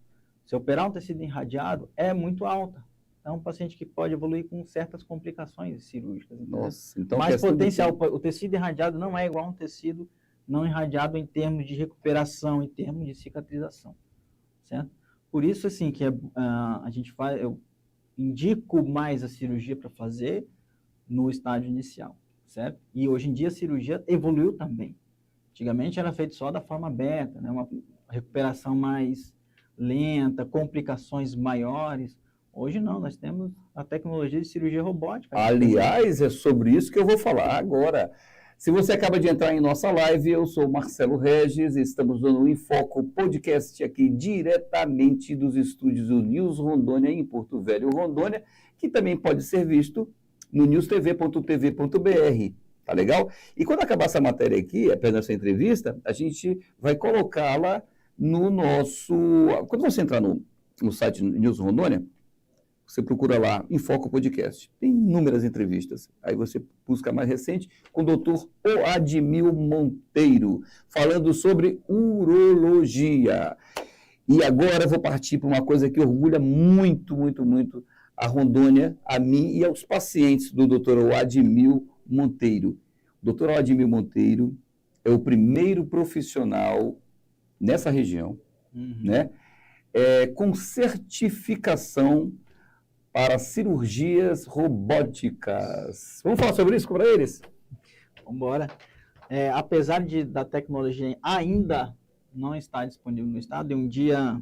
se operar um tecido irradiado, é muito alta. É um paciente que pode evoluir com certas complicações cirúrgicas. Nossa, então mas potencial, o tecido irradiado não é igual a um tecido não irradiado em termos de recuperação, em termos de cicatrização, certo? Por isso, assim, que a gente faz, eu indico mais a cirurgia para fazer no estágio inicial. certo? E hoje em dia a cirurgia evoluiu também. Antigamente era feito só da forma aberta, né? Uma recuperação mais lenta, complicações maiores. Hoje não, nós temos a tecnologia de cirurgia robótica. Aliás, é sobre isso que eu vou falar agora. Se você acaba de entrar em nossa live, eu sou Marcelo Regis, estamos dando um Enfoco Podcast aqui diretamente dos estúdios do News Rondônia em Porto Velho, Rondônia, que também pode ser visto no newstv.tv.br, tá legal? E quando acabar essa matéria aqui, apenas essa entrevista, a gente vai colocá-la no nosso... Quando você entrar no site News Rondônia, você procura lá, Enfoco Podcast. Tem inúmeras entrevistas. Aí você busca a mais recente com o doutor Oadmil Monteiro, falando sobre urologia. E agora eu vou partir para uma coisa que orgulha muito, muito, muito a Rondônia, a mim e aos pacientes do doutor Oadmil Monteiro. O doutor Oadmil Monteiro é o primeiro profissional nessa região, né, com certificação para cirurgias robóticas. Vamos falar sobre isso para eles? Vamos embora. Apesar da tecnologia ainda não estar disponível no estado, e um dia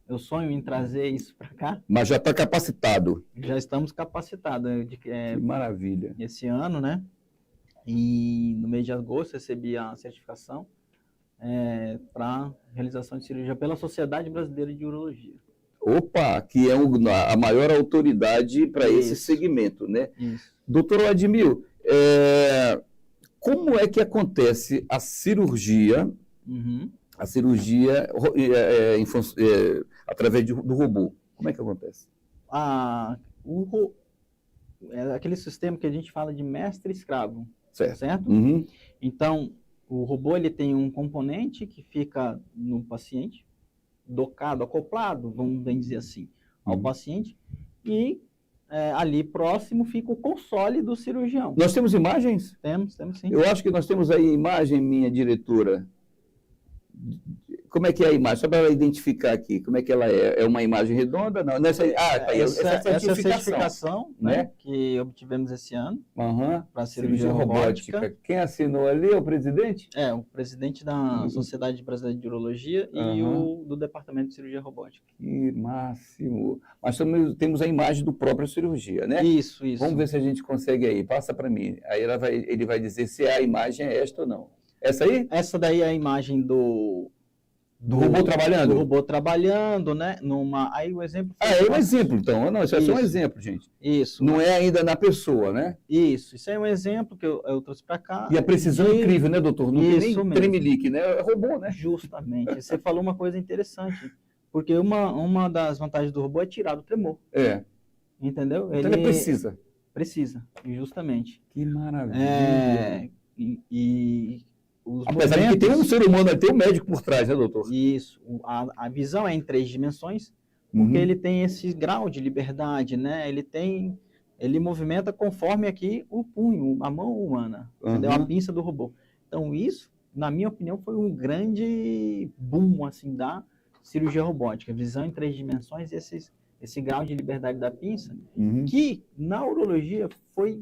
eu sonho em trazer isso para cá. Mas já está capacitado. Já estamos capacitados. Que maravilha. Esse ano, né? E no mês de agosto recebi a certificação para realização de cirurgia pela Sociedade Brasileira de Urologia. Opa, que é a maior autoridade para esse segmento, né? Isso. Doutor Oadmil, como é que acontece a cirurgia, através do robô? Como é que acontece? É aquele sistema que a gente fala de mestre-escravo, certo? Então, o robô ele tem um componente que fica no paciente, docado, acoplado, vamos bem dizer assim, ao paciente, e ali próximo fica o console do cirurgião. Nós temos imagens? Temos sim. Eu acho que nós temos aí imagem, minha diretora. Como é que é a imagem? Só para ela identificar aqui, como é que ela é? É uma imagem redonda? Não, essa certificação, né, que obtivemos esse ano para cirurgia robótica. Quem assinou ali é o presidente? O presidente da Sociedade Brasileira de Urologia e o do Departamento de Cirurgia Robótica. Que máximo! Mas temos a imagem do próprio cirurgia, né? Isso. Vamos ver se a gente consegue aí. Passa para mim. Aí ele vai dizer se a imagem é esta ou não. Essa aí? Essa daí é a imagem do robô trabalhando? Do robô trabalhando, né? Aí o exemplo... É um exemplo, então. Não, isso é só um exemplo, gente. Isso. Não é ainda na pessoa, né? Isso é um exemplo que eu trouxe para cá. E a precisão é incrível, né, doutor? Não tem nem tremelique, né? É robô, né? Justamente. Você falou uma coisa interessante. Porque uma das vantagens do robô é tirar o tremor. Entendeu? Então ele precisa. Precisa, justamente. Que maravilha. Os apesar de que tem um ser humano, tem um médico por trás, né, doutor? Isso. A visão é em 3 dimensões, porque ele tem esse grau de liberdade, né? Ele movimenta conforme aqui o punho, a mão humana, entendeu? A pinça do robô. Então isso, na minha opinião, foi um grande boom, assim, da cirurgia robótica. Visão em 3 dimensões e esse grau de liberdade da pinça, que na urologia foi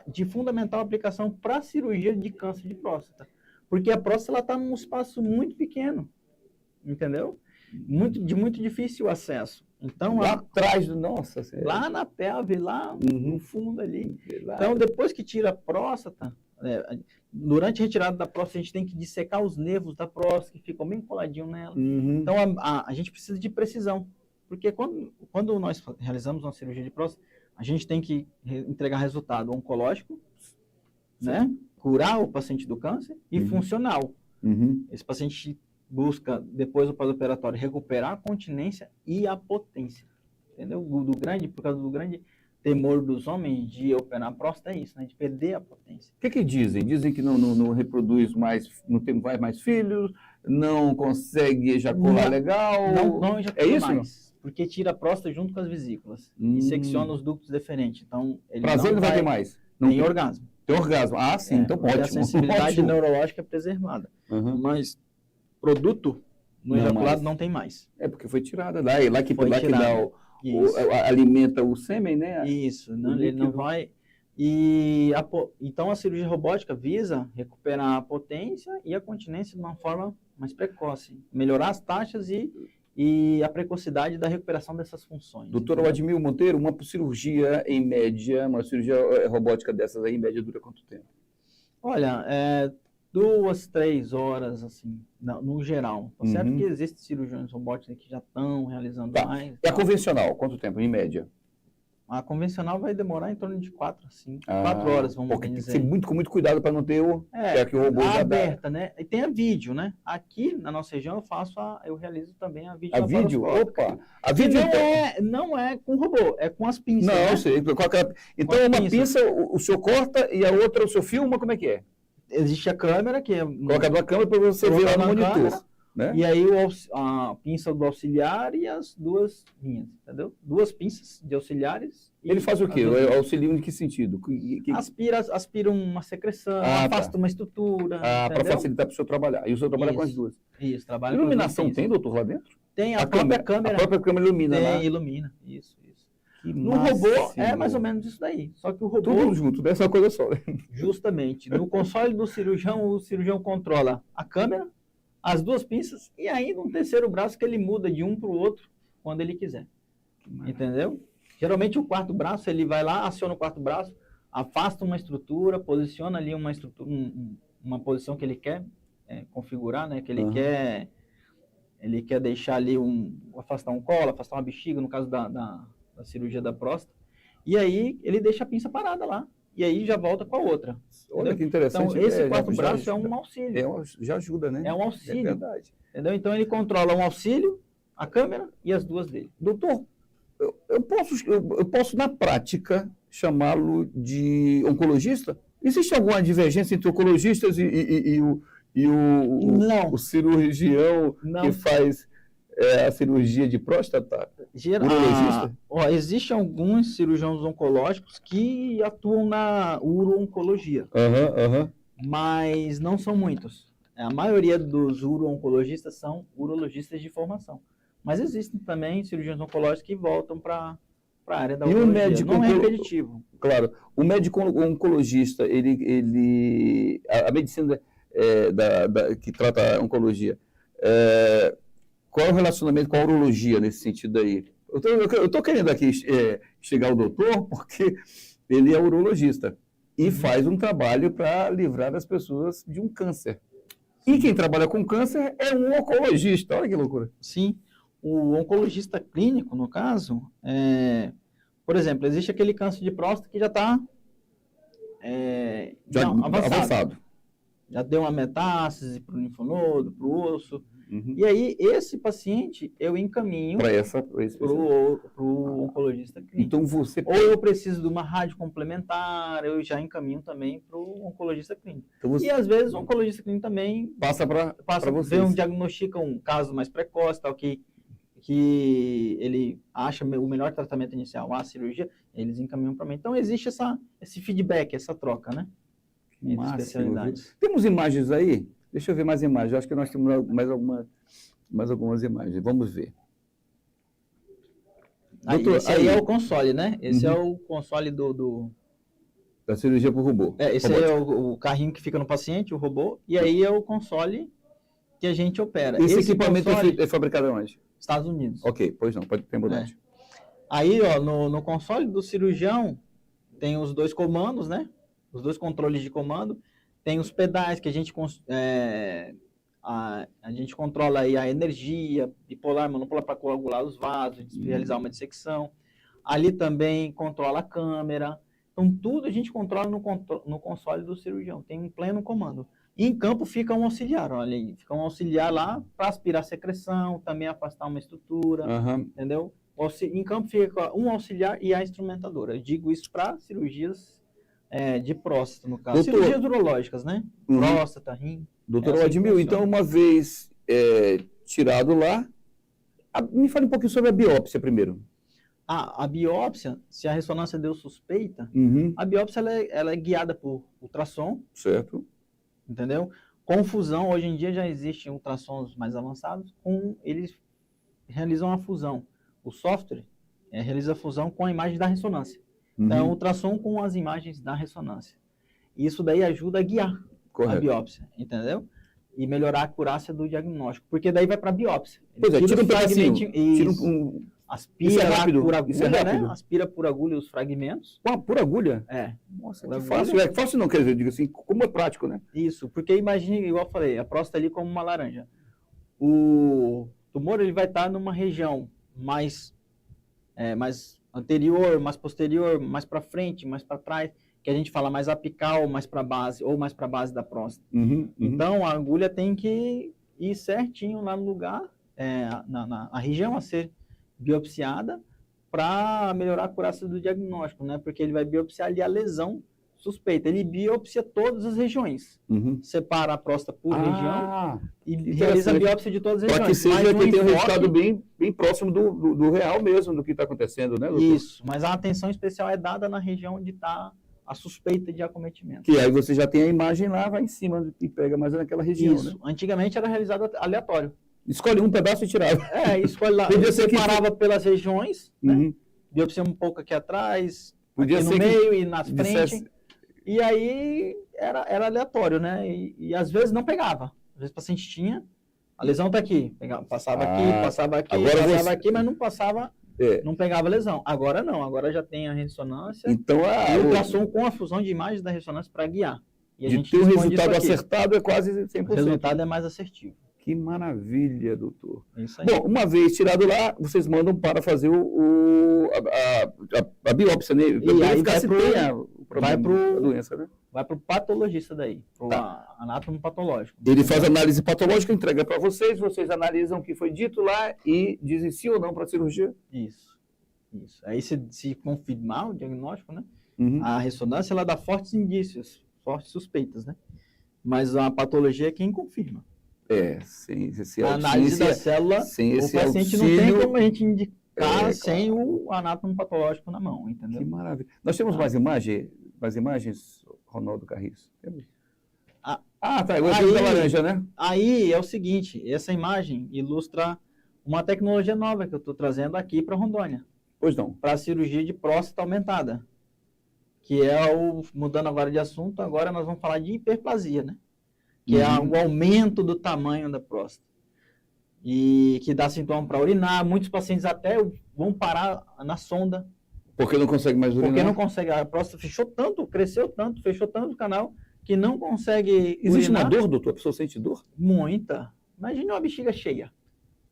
de fundamental aplicação para a cirurgia de câncer de próstata. Porque a próstata está num espaço muito pequeno, entendeu? De muito difícil acesso. Então, lá atrás lá na pelve, lá no fundo ali. Então, depois que tira a próstata, durante a retirada da próstata, a gente tem que dissecar os nervos da próstata, que ficam bem coladinhos nela. Então, a gente precisa de precisão. Porque quando nós realizamos uma cirurgia de próstata, a gente tem que entregar resultado oncológico, né? Curar o paciente do câncer e funcional. Esse paciente busca, depois do pós-operatório, recuperar a continência e a potência. Entendeu? Por causa do grande temor dos homens de operar a próstata é isso, né? De perder a potência. O que dizem? Dizem que não reproduz mais, não tem mais filhos, não consegue ejacular legal. Não ejacula isso? Mais. Porque tira a próstata junto com as vesículas e secciona os ductos deferentes. Então, ele prazer não vai ter mais. Não tem orgasmo. Tem orgasmo. Ah, sim, então ótimo. A sensibilidade neurológica é preservada. Mas produto no ejaculado não tem mais. É porque foi tirada. Lá que dá alimenta o sêmen, né? Isso. Ele não vai Então, a cirurgia robótica visa recuperar a potência e a continência de uma forma mais precoce, melhorar as taxas e a precocidade da recuperação dessas funções. Doutor Admir Monteiro, uma cirurgia em média, uma cirurgia robótica dessas aí, em média, dura quanto tempo? Olha, 2, 3 horas, assim, no geral. Tá certo que existem cirurgiões robóticas que já estão realizando mais. E a convencional, quanto tempo, em média? A convencional vai demorar em torno de 4 a 5, 4 horas, vamos Tem que dizer. ser com muito cuidado para não ter que o robô já aberta, né? E tem a vídeo, né? Aqui na nossa região eu realizo também a vídeo. A vídeo? Opa! A vídeo não é com robô, é com as pinças. Não, né? eu sei. Então, uma pinça o senhor corta e a outra o senhor filma, como é que é? Existe a câmera, que é... Coloca na câmera para você ver lá no monitor. Câmera, né? E aí a pinça do auxiliar e as duas linhas, entendeu? 2 pinças de auxiliares. Ele faz o quê? Auxilia em que sentido? Aspira uma secreção, afasta uma estrutura. Para facilitar para o senhor trabalhar. E o senhor trabalha com as duas. Isso, trabalha iluminação tem, doutor, lá dentro? Tem, a própria câmera. A própria câmera ilumina, né? Ilumina, isso. No robô é mais ou menos isso daí. Só que o robô... Tudo junto, dessa uma coisa só. Justamente. No console do cirurgião, o cirurgião controla a câmera, as 2 pinças e ainda um terceiro braço que ele muda de um para o outro quando ele quiser. Entendeu? Geralmente o 4º braço, ele vai lá, aciona o 4º braço, afasta uma estrutura, posiciona ali uma estrutura, uma posição que ele quer configurar, né? Que ele quer deixar ali afastar um colo, afastar uma bexiga, no caso da cirurgia da próstata. E aí ele deixa a pinça parada lá. E aí já volta com a outra. Olha que interessante. Então, esse 4º braço é um auxílio. Já ajuda, né? É um auxílio. É verdade. Entendeu? Então ele controla um auxílio, a câmera e as 2 dele. Doutor, eu posso na prática, chamá-lo de oncologista? Existe alguma divergência entre oncologistas e o cirurgião que faz a cirurgia de próstata? Urologista? Existem alguns cirurgiões oncológicos que atuam na uro-oncologia, mas não são muitos. A maioria dos uro-oncologistas são urologistas de formação. Mas existem também cirurgiões oncológicos que voltam para a área da oncologia. E o médico não é repetitivo. Claro. O médico oncologista, a medicina que trata a oncologia, qual é o relacionamento com a urologia nesse sentido aí? Eu estou querendo aqui chegar ao doutor porque ele é urologista e faz um trabalho para livrar as pessoas de um câncer. E quem trabalha com câncer é um oncologista. Olha que loucura. Sim. O oncologista clínico, no caso, por exemplo, existe aquele câncer de próstata que já está avançado. Já deu uma metástase para o linfonodo, para o osso. E aí, esse paciente, eu encaminho para o oncologista clínico. Então, ou eu preciso de uma rádio complementar, eu já encaminho também para o oncologista clínico. Então, e às vezes o oncologista clínico também passa para vocês. Diagnostica um caso mais precoce, tal, que ele acha o melhor tratamento inicial, a cirurgia, eles encaminham para mim. Então, existe esse feedback, essa troca, né? Entre especialidades. Temos imagens aí? Deixa eu ver mais imagens. Eu acho que nós temos mais algumas imagens. Vamos ver. Esse aí é o console, né? Esse é o console da cirurgia por robô. Esse aí é o carrinho que fica no paciente, o robô. E aí é o console que a gente opera. Esse equipamento é fabricado onde? Estados Unidos. Ok, pois não, pode ter mudado. Aí, no console do cirurgião, tem os 2 comandos, né? Os 2 controles de comando. Tem os pedais que a gente controla aí a energia, bipolar, monopolar para coagular os vasos, realizar uma dissecção. Ali também controla a câmera. Então, tudo a gente controla no console do cirurgião. Tem um pleno comando. E em campo fica um auxiliar, olha aí. Fica um auxiliar lá para aspirar a secreção, também afastar uma estrutura, entendeu? Em campo fica um auxiliar e a instrumentadora. Eu digo isso para cirurgias de próstata, no caso. Cirurgias urológicas, né? Próstata, rim. Doutor Admir, então, uma vez tirado lá, me fale um pouquinho sobre a biópsia primeiro. A biópsia, se a ressonância deu suspeita, a biópsia ela é guiada por ultrassom. Certo. Entendeu? Com fusão, hoje em dia já existem ultrassons mais avançados, eles realizam a fusão. O software realiza a fusão com a imagem da ressonância. Então, ultrassom com as imagens da ressonância. Isso daí ajuda a guiar a biópsia, entendeu? E melhorar a acurácia do diagnóstico, porque daí vai para a biópsia. Pois é, tira um pedacinho, aspira por agulha, né? Aspira por agulha os fragmentos. Por agulha? É. Nossa, que fácil. É fácil não, quer dizer, digo assim, como é prático, né? Isso, porque imagine, igual eu falei, a próstata ali como uma laranja. O tumor ele vai estar numa região mais anterior, mais posterior, mais para frente, mais para trás, que a gente fala mais apical, mais para base, ou mais para base da próstata. Então, a agulha tem que ir certinho lá no lugar, na região a ser biopsiada, para melhorar a acurácia do diagnóstico, né? Porque ele vai biopsiar ali a lesão suspeita. Ele biopsia todas as regiões. Separa a próstata por região e realiza a biópsia de todas as regiões. Para que seja que tenha um resultado bem próximo do real mesmo, do que está acontecendo, né, doutor? Isso, mas a atenção especial é dada na região onde está a suspeita de acometimento. Que aí você já tem a imagem lá, vai em cima e pega mais naquela região, Isso. Né? Antigamente era realizado aleatório. Escolhe um pedaço e tirava. Escolhe lá. Separava pelas regiões, né? Biopsia um pouco aqui atrás, aqui no meio e na frente. E aí era aleatório, né? E às vezes não pegava. Às vezes o paciente tinha, a lesão está aqui. Passava aqui, mas não passava, não pegava a lesão. Agora não, agora já tem a ressonância. Então, e o ultrassom com a fusão de imagens da ressonância para guiar. E a gente ter o resultado acertado é quase 100%. O resultado é mais assertivo. Que maravilha, doutor. É isso aí. Bom, uma vez tirado lá, vocês mandam para fazer a biópsia, né? E aí vai para a doença, né? Vai para o patologista daí, para o anátomo patológico. Ele faz análise patológica, entrega para vocês analisam o que foi dito lá e dizem sim ou não para a cirurgia? Isso. Aí se confirmar o diagnóstico, né? A ressonância ela dá fortes indícios, fortes suspeitas, né? Mas a patologia é quem confirma. Sem esse a análise da célula, o paciente não tem como a gente indicar sem o anátomo patológico na mão, entendeu? Que maravilha. Nós temos mais imagens, Ronaldo Carriço? Tá, eu tenho da laranja, né? Aí é o seguinte, essa imagem ilustra uma tecnologia nova que eu estou trazendo aqui para Rondônia. Pois não. Para a cirurgia de próstata aumentada, que é mudando agora de assunto, agora nós vamos falar de hiperplasia, né? Que é o aumento do tamanho da próstata. E que dá sintoma para urinar. Muitos pacientes até vão parar na sonda. Porque não consegue mais urinar? Porque não consegue. A próstata fechou tanto, cresceu tanto, fechou tanto o canal, que não consegue Existe urinar. uma dor, doutor? A pessoa sente dor? Muita. Imagina uma bexiga cheia.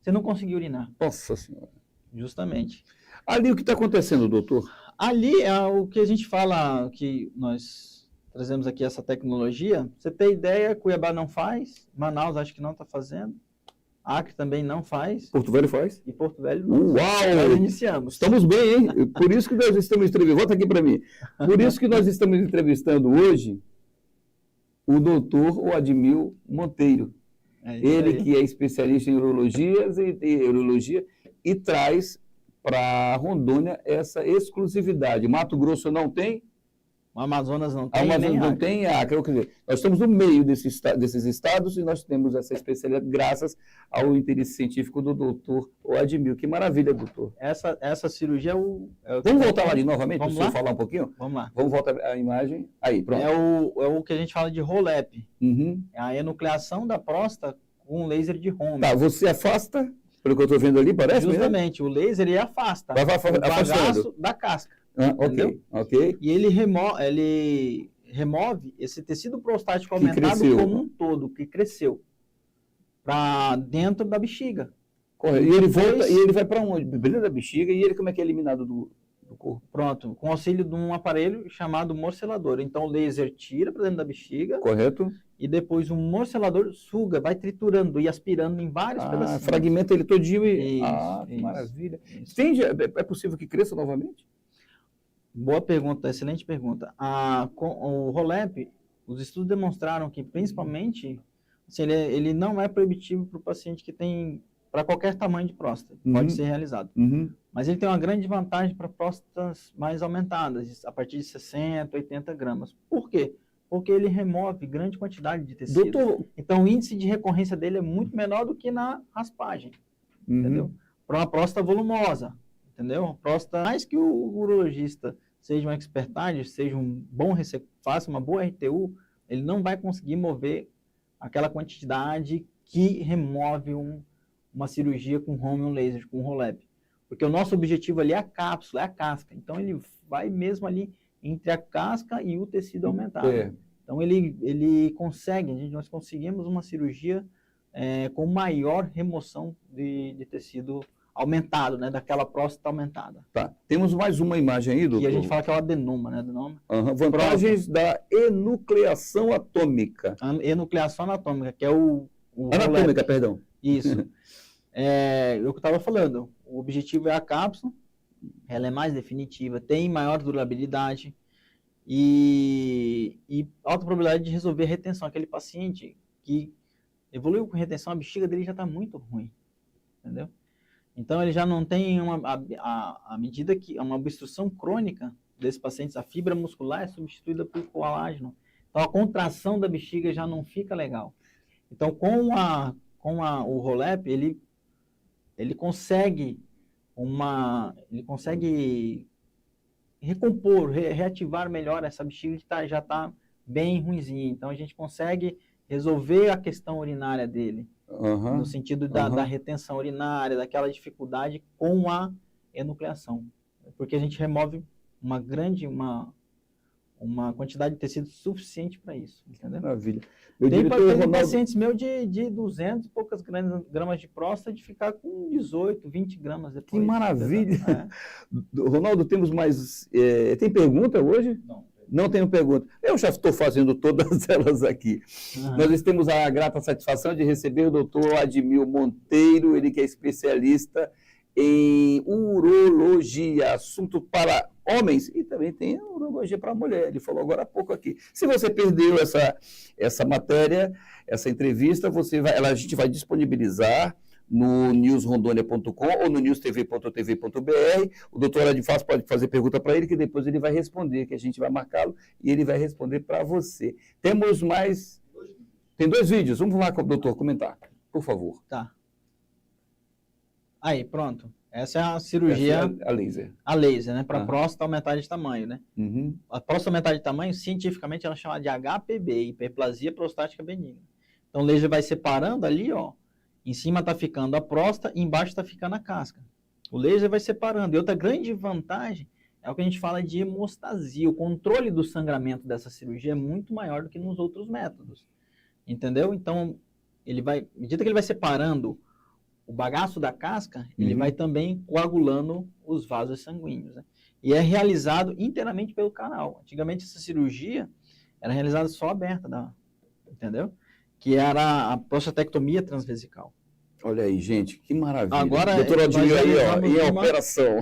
Você não conseguir urinar. Nossa Senhora. Justamente. Ali o que está acontecendo, doutor? Ali é o que a gente fala, que nós trazemos aqui essa tecnologia. Você tem ideia, Cuiabá não faz, Manaus acho que não está fazendo, Acre também não faz. Porto Velho faz? E Porto Velho não. Uau! Nós iniciamos. Estamos bem, hein? Por isso que nós estamos entrevistando, volta aqui para mim. Por isso que nós estamos entrevistando hoje o doutor Admil Monteiro. Ele que é especialista em urologia e traz para Rondônia essa exclusividade. Mato Grosso não tem? O Amazonas não tem. O Amazonas não tem Acre. Quer dizer, nós estamos no meio desses estados e nós temos essa especialidade graças ao interesse científico do doutor Admil. Que maravilha, doutor. Essa cirurgia é o Vamos voltar lá ali novamente, para o senhor falar um pouquinho? Vamos lá. Vamos voltar a imagem. Aí, pronto. É o que a gente fala de ROLEP. É a enucleação da próstata com laser de Romer. Tá, você afasta, pelo que eu estou vendo ali, parece? Justamente, o laser ele afasta o bagaço da casca. Ok. E ele remove esse tecido prostático aumentado como um todo, que cresceu, para dentro da bexiga. Correto. E ele volta, e ele vai para onde? Dentro da bexiga, e ele como é que é eliminado do corpo? Pronto, com auxílio de um aparelho chamado morcelador. Então o laser tira para dentro da bexiga. Correto. E depois um morcelador suga, vai triturando e aspirando em vários pedacinhos. Fragmenta ele todinho e... que maravilha. É possível que cresça novamente? Boa pergunta, excelente pergunta. O ROLEP, os estudos demonstraram que, principalmente, assim, ele não é proibitivo para o paciente que tem, para qualquer tamanho de próstata, pode ser realizado. Mas ele tem uma grande vantagem para próstatas mais aumentadas, a partir de 60, 80 gramas. Por quê? Porque ele remove grande quantidade de tecido. Doutor... Então, o índice de recorrência dele é muito menor do que na raspagem, entendeu? Para uma próstata volumosa, entendeu? Próstata, mais que o urologista seja um expertise, seja um bom faça uma boa RTU, ele não vai conseguir mover aquela quantidade que remove uma cirurgia com home um laser, com ROLEP. Porque o nosso objetivo ali é a cápsula, é a casca. Então ele vai mesmo ali entre a casca e o tecido aumentado. Então ele consegue, nós conseguimos uma cirurgia com maior remoção de tecido aumentado, né? Daquela próstata aumentada. Tá. Temos mais uma imagem aí, doutor. E a gente fala que é o adenoma, né? Adenoma. Vantagens da enucleação atômica. Enucleação anatômica, que é o anatômica, perdão. Isso. É o que eu estava falando. O objetivo é a cápsula, ela é mais definitiva, tem maior durabilidade e alta probabilidade de resolver a retenção. Aquele paciente que evoluiu com retenção, a bexiga dele já está muito ruim, entendeu? Então ele já não tem a medida que uma obstrução crônica desses pacientes, a fibra muscular é substituída por colágeno. Então a contração da bexiga já não fica legal. Então com o ROLEP ele consegue recompor, reativar melhor essa bexiga que já está bem ruinzinha. Então a gente consegue resolver a questão urinária dele, no sentido da retenção urinária, daquela dificuldade com a enucleação. Porque a gente remove uma quantidade de tecido suficiente para isso, entendeu? Maravilha. Tem pacientes meus de 200 e poucas gramas de próstata de ficar com 18, 20 gramas depois. Que maravilha! Ronaldo, temos mais... tem pergunta hoje? Não tenho pergunta. Eu já estou fazendo todas elas aqui. Nós temos a grata satisfação de receber o doutor Admir Monteiro, ele que é especialista em urologia, assunto para homens, e também tem urologia para mulher. Ele falou agora há pouco aqui. Se você perdeu essa matéria, essa entrevista, a gente vai disponibilizar no newsrondônia.com ou no newstv.tv.br. O doutor Adifaz pode fazer pergunta para ele, que depois ele vai responder, que a gente vai marcá-lo e ele vai responder para você. Temos mais... Tem 2 vídeos. Vamos lá com o doutor comentar, por favor. Tá. Aí, pronto. Essa é a cirurgia... A laser. A laser, né? Para próstata aumentar de tamanho, né? Uhum. A próstata aumentar de tamanho, cientificamente, ela é chamada de HPB, hiperplasia prostática benigna. Então, o laser vai separando ali, ó. Em cima está ficando a próstata, embaixo está ficando a casca. O laser vai separando. E outra grande vantagem é o que a gente fala de hemostasia. O controle do sangramento dessa cirurgia é muito maior do que nos outros métodos. Entendeu? Então, à medida que ele vai separando o bagaço da casca, ele vai também coagulando os vasos sanguíneos, né? E é realizado inteiramente pelo canal. Antigamente, essa cirurgia era realizada só aberta, entendeu? Que era a prostatectomia transvesical. Olha aí, gente, que maravilha. Agora, doutor Admir aí, ó, em operação.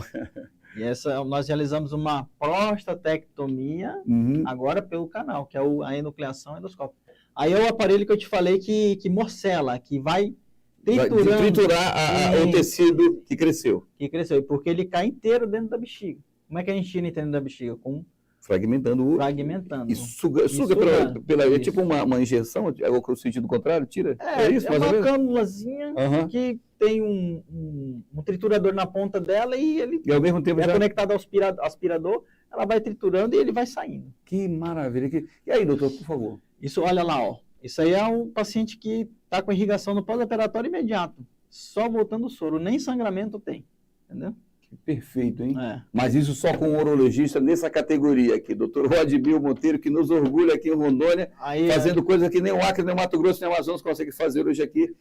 E nós realizamos uma prostatectomia agora pelo canal, que é a enucleação endoscópica. Aí é o aparelho que eu te falei que morcela, que vai triturar o tecido que cresceu. Porque ele cai inteiro dentro da bexiga. Como é que a gente tira inteiro da bexiga? Fragmentando. Fragmentando. E suga pela é tipo uma injeção, é o sentido contrário, tira? É isso, mais ou menos? Uma cânulazinha que tem um triturador na ponta dela e ele ao mesmo tempo conectado ao aspirador, ela vai triturando e ele vai saindo. Que maravilha. E aí, doutor, por favor? Isso, olha lá, ó. Isso aí é um paciente que está com irrigação no pós-operatório imediato. Só voltando o soro, nem sangramento tem. Entendeu? Perfeito, hein? Mas isso só com um urologista nessa categoria aqui, doutor Admir Monteiro, que nos orgulha aqui em Rondônia, fazendo coisa que nem o Acre, nem o Mato Grosso, nem o Amazonas consegue fazer hoje aqui.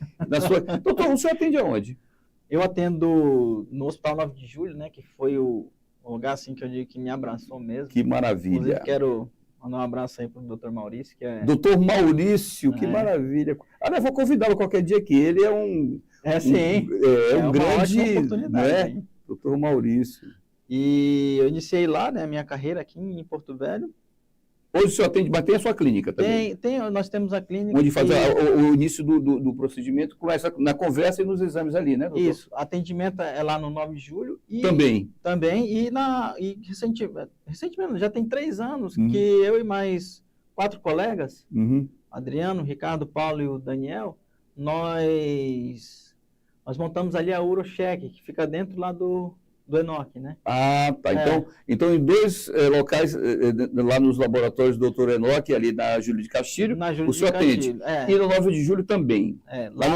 Doutor, o senhor atende aonde? Eu atendo no Hospital 9 de Julho, né, que foi o lugar assim que eu digo que me abraçou mesmo. Que maravilha. Inclusive, quero mandar um abraço aí para o doutor Maurício, que é... Doutor Maurício, que maravilha. Eu vou convidá-lo qualquer dia aqui, ele é um... sim. Um grande... oportunidade, né? Doutor Maurício. E eu iniciei lá, né, a minha carreira aqui em Porto Velho. Hoje o senhor atende, mas tem a sua clínica também? Nós temos a clínica. Onde faz o início do procedimento, começa na conversa e nos exames ali, né, doutor? Isso, atendimento é lá no 9 de julho. E também, e recentemente, já tem 3 anos que eu e mais 4 colegas, Adriano, Ricardo, Paulo e o Daniel, nós montamos ali a Urocheck, que fica dentro lá do do Enoch, né? Ah, tá. Então, em dois locais, lá nos laboratórios do Dr. Enoch, ali na Júlio de Castilho, o senhor atende. E no 9 de julho também. Lá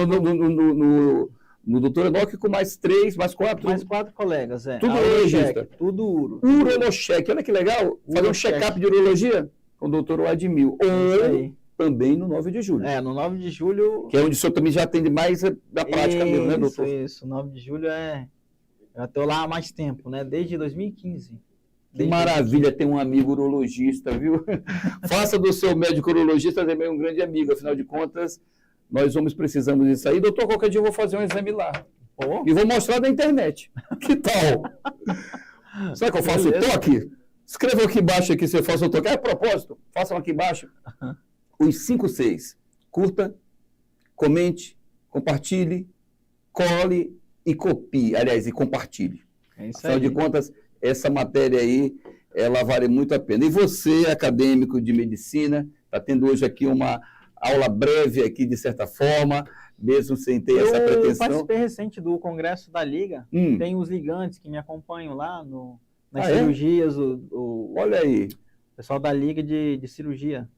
no Dr. Enoch com mais 4. Mais 4 colegas, Tudo urologista. Tudo uro. Urolocheck, olha que legal. Fazer um check-up de urologia com o Dr. Admil. Ou também no 9 de julho. No 9 de julho... Que é onde o senhor também já atende mais da prática mesmo, né, doutor? Isso. 9 de julho eu estou lá há mais tempo, né? Desde 2015. Que maravilha ter um amigo urologista, viu? Faça do seu médico urologista também um grande amigo, afinal de contas, nós homens precisamos disso aí. Doutor, qualquer dia eu vou fazer um exame lá. E vou mostrar na internet. Que tal? Sabe que eu faço o toque? Escreva aqui embaixo aqui se eu faço o toque. A propósito, façam aqui embaixo os 5 Cs. Curta, comente, compartilhe, cole e copie, aliás, e compartilhe. Afinal de contas, essa matéria aí, ela vale muito a pena. E você, acadêmico de medicina, está tendo hoje aqui uma aula breve aqui, de certa forma, mesmo sem ter essa pretensão. Eu participei recente do congresso da Liga, tem os ligantes que me acompanham lá nas cirurgias, olha aí. O pessoal da Liga de cirurgia.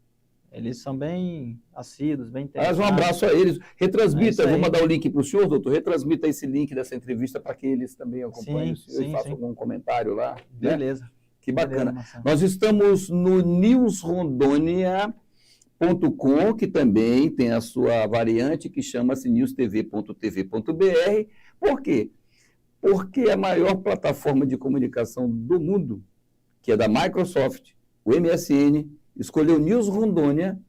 Eles são bem assíduos, bem interessados. Um abraço a eles. Retransmita, vou mandar o link para o senhor, doutor. Retransmita esse link dessa entrevista para que eles também acompanhem e façam algum comentário lá. Beleza. Né? Que bacana. Beleza, nós estamos no newsrondônia.com, que também tem a sua variante, que chama-se newstv.tv.br. Por quê? Porque a maior plataforma de comunicação do mundo, que é da Microsoft, o MSN, escolheu News Rondônia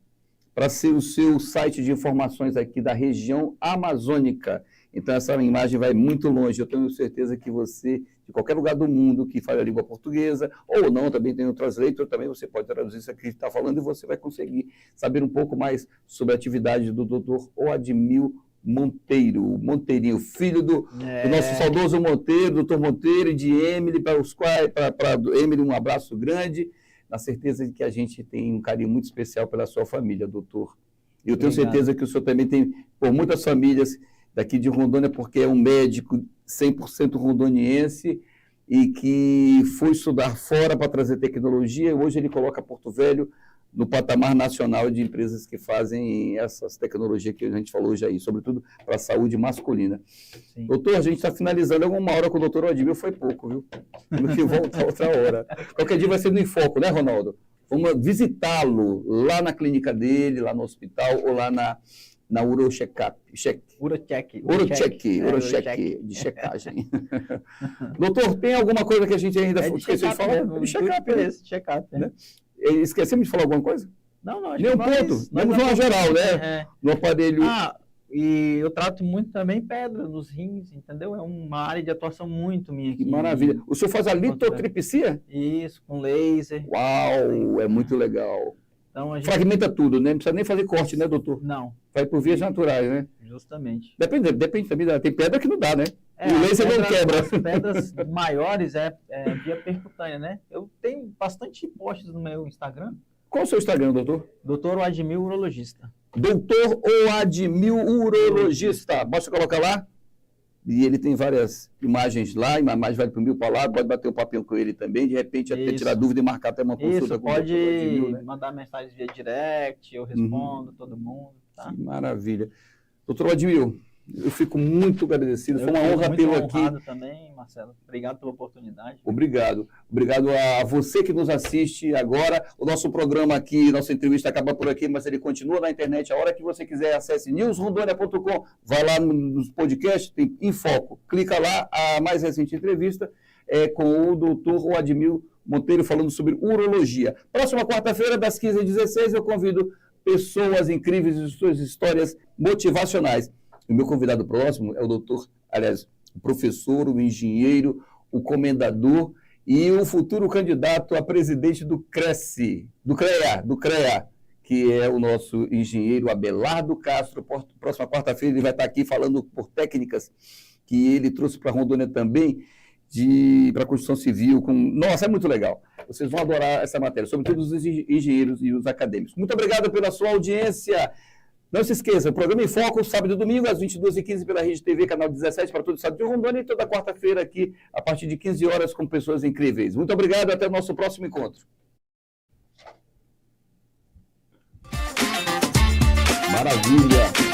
para ser o seu site de informações aqui da região amazônica. Então, essa imagem vai muito longe. Eu tenho certeza que você, de qualquer lugar do mundo que fale a língua portuguesa, ou não, também tem o translator, também você pode traduzir isso aqui que está falando e você vai conseguir saber um pouco mais sobre a atividade do Dr. Admil Monteiro, Monteirinho, filho do nosso saudoso Monteiro, doutor Monteiro, e de Emily, para Emily um abraço grande, na certeza de que a gente tem um carinho muito especial pela sua família, doutor. E eu tenho certeza que o senhor também tem, por muitas famílias daqui de Rondônia, porque é um médico 100% rondoniense e que foi estudar fora para trazer tecnologia, e hoje ele coloca Porto Velho no patamar nacional de empresas que fazem essas tecnologias que a gente falou hoje aí, sobretudo para a saúde masculina. Sim. Doutor, a gente está finalizando, uma hora com o doutor Admil foi pouco, viu? Temos que voltar outra hora. Qualquer dia vai ser no Enfoco, né, Ronaldo? Vamos visitá-lo lá na clínica dele, lá no hospital, ou lá na Urocheck. Urocheck, de checagem. Doutor, tem alguma coisa que a gente ainda esqueceu de falar? Check-up, né? Esquecemos de falar alguma coisa? Não. Nem um ponto. Vamos numa geral, né? No aparelho. E eu trato muito também pedra nos rins, entendeu? É uma área de atuação muito minha aqui. Que maravilha. O senhor faz a litotripsia? Isso, com laser. Uau, é muito legal. Então, a gente... Fragmenta tudo, né? Não precisa nem fazer corte, né, doutor? Não. Vai por vias naturais, né? Justamente. Depende também. Tem pedra que não dá, né? O laser não quebra. As pedras maiores é via percutânea, né? Eu tenho bastante posts no meu Instagram. Qual é o seu Instagram, doutor? Dr. Admil Urologista. Dr. Admil Urologista. Basta colocar lá. E ele tem várias imagens lá, a imagem vai para o 1000 para lá, pode bater um papinho com ele também, de repente até tirar dúvida e marcar até uma consulta com pode o Dr. Admil, né? mandar mensagem via direct, eu respondo todo mundo. Tá? Que maravilha. Doutor Admil, eu fico muito agradecido, foi uma honra tê-lo aqui. Obrigado também, Marcelo. Obrigado pela oportunidade. Obrigado. Obrigado a você que nos assiste agora. O nosso programa aqui, nossa entrevista acaba por aqui, mas ele continua na internet. A hora que você quiser, acesse newsrondônia.com, vai lá nos podcasts, tem em foco. Clica lá, a mais recente entrevista é com o doutor Admil Monteiro falando sobre urologia. Próxima quarta-feira, das 15 às 16, eu convido pessoas incríveis e suas histórias motivacionais. O meu convidado próximo é o doutor, aliás, o professor, o engenheiro, o comendador e o futuro candidato a presidente do CREA, que é o nosso engenheiro Abelardo Castro. Próxima quarta-feira ele vai estar aqui falando por técnicas que ele trouxe para Rondônia também, para a construção civil. Nossa, é muito legal. Vocês vão adorar essa matéria, sobretudo os engenheiros e os acadêmicos. Muito obrigado pela sua audiência. Não se esqueça, o programa em Foco, sábado e domingo, às 22h15 pela Rede TV, canal 17, para todo o estado de Rondônia, e toda quarta-feira aqui, a partir de 15 horas, com pessoas incríveis. Muito obrigado, até o nosso próximo encontro. Maravilha!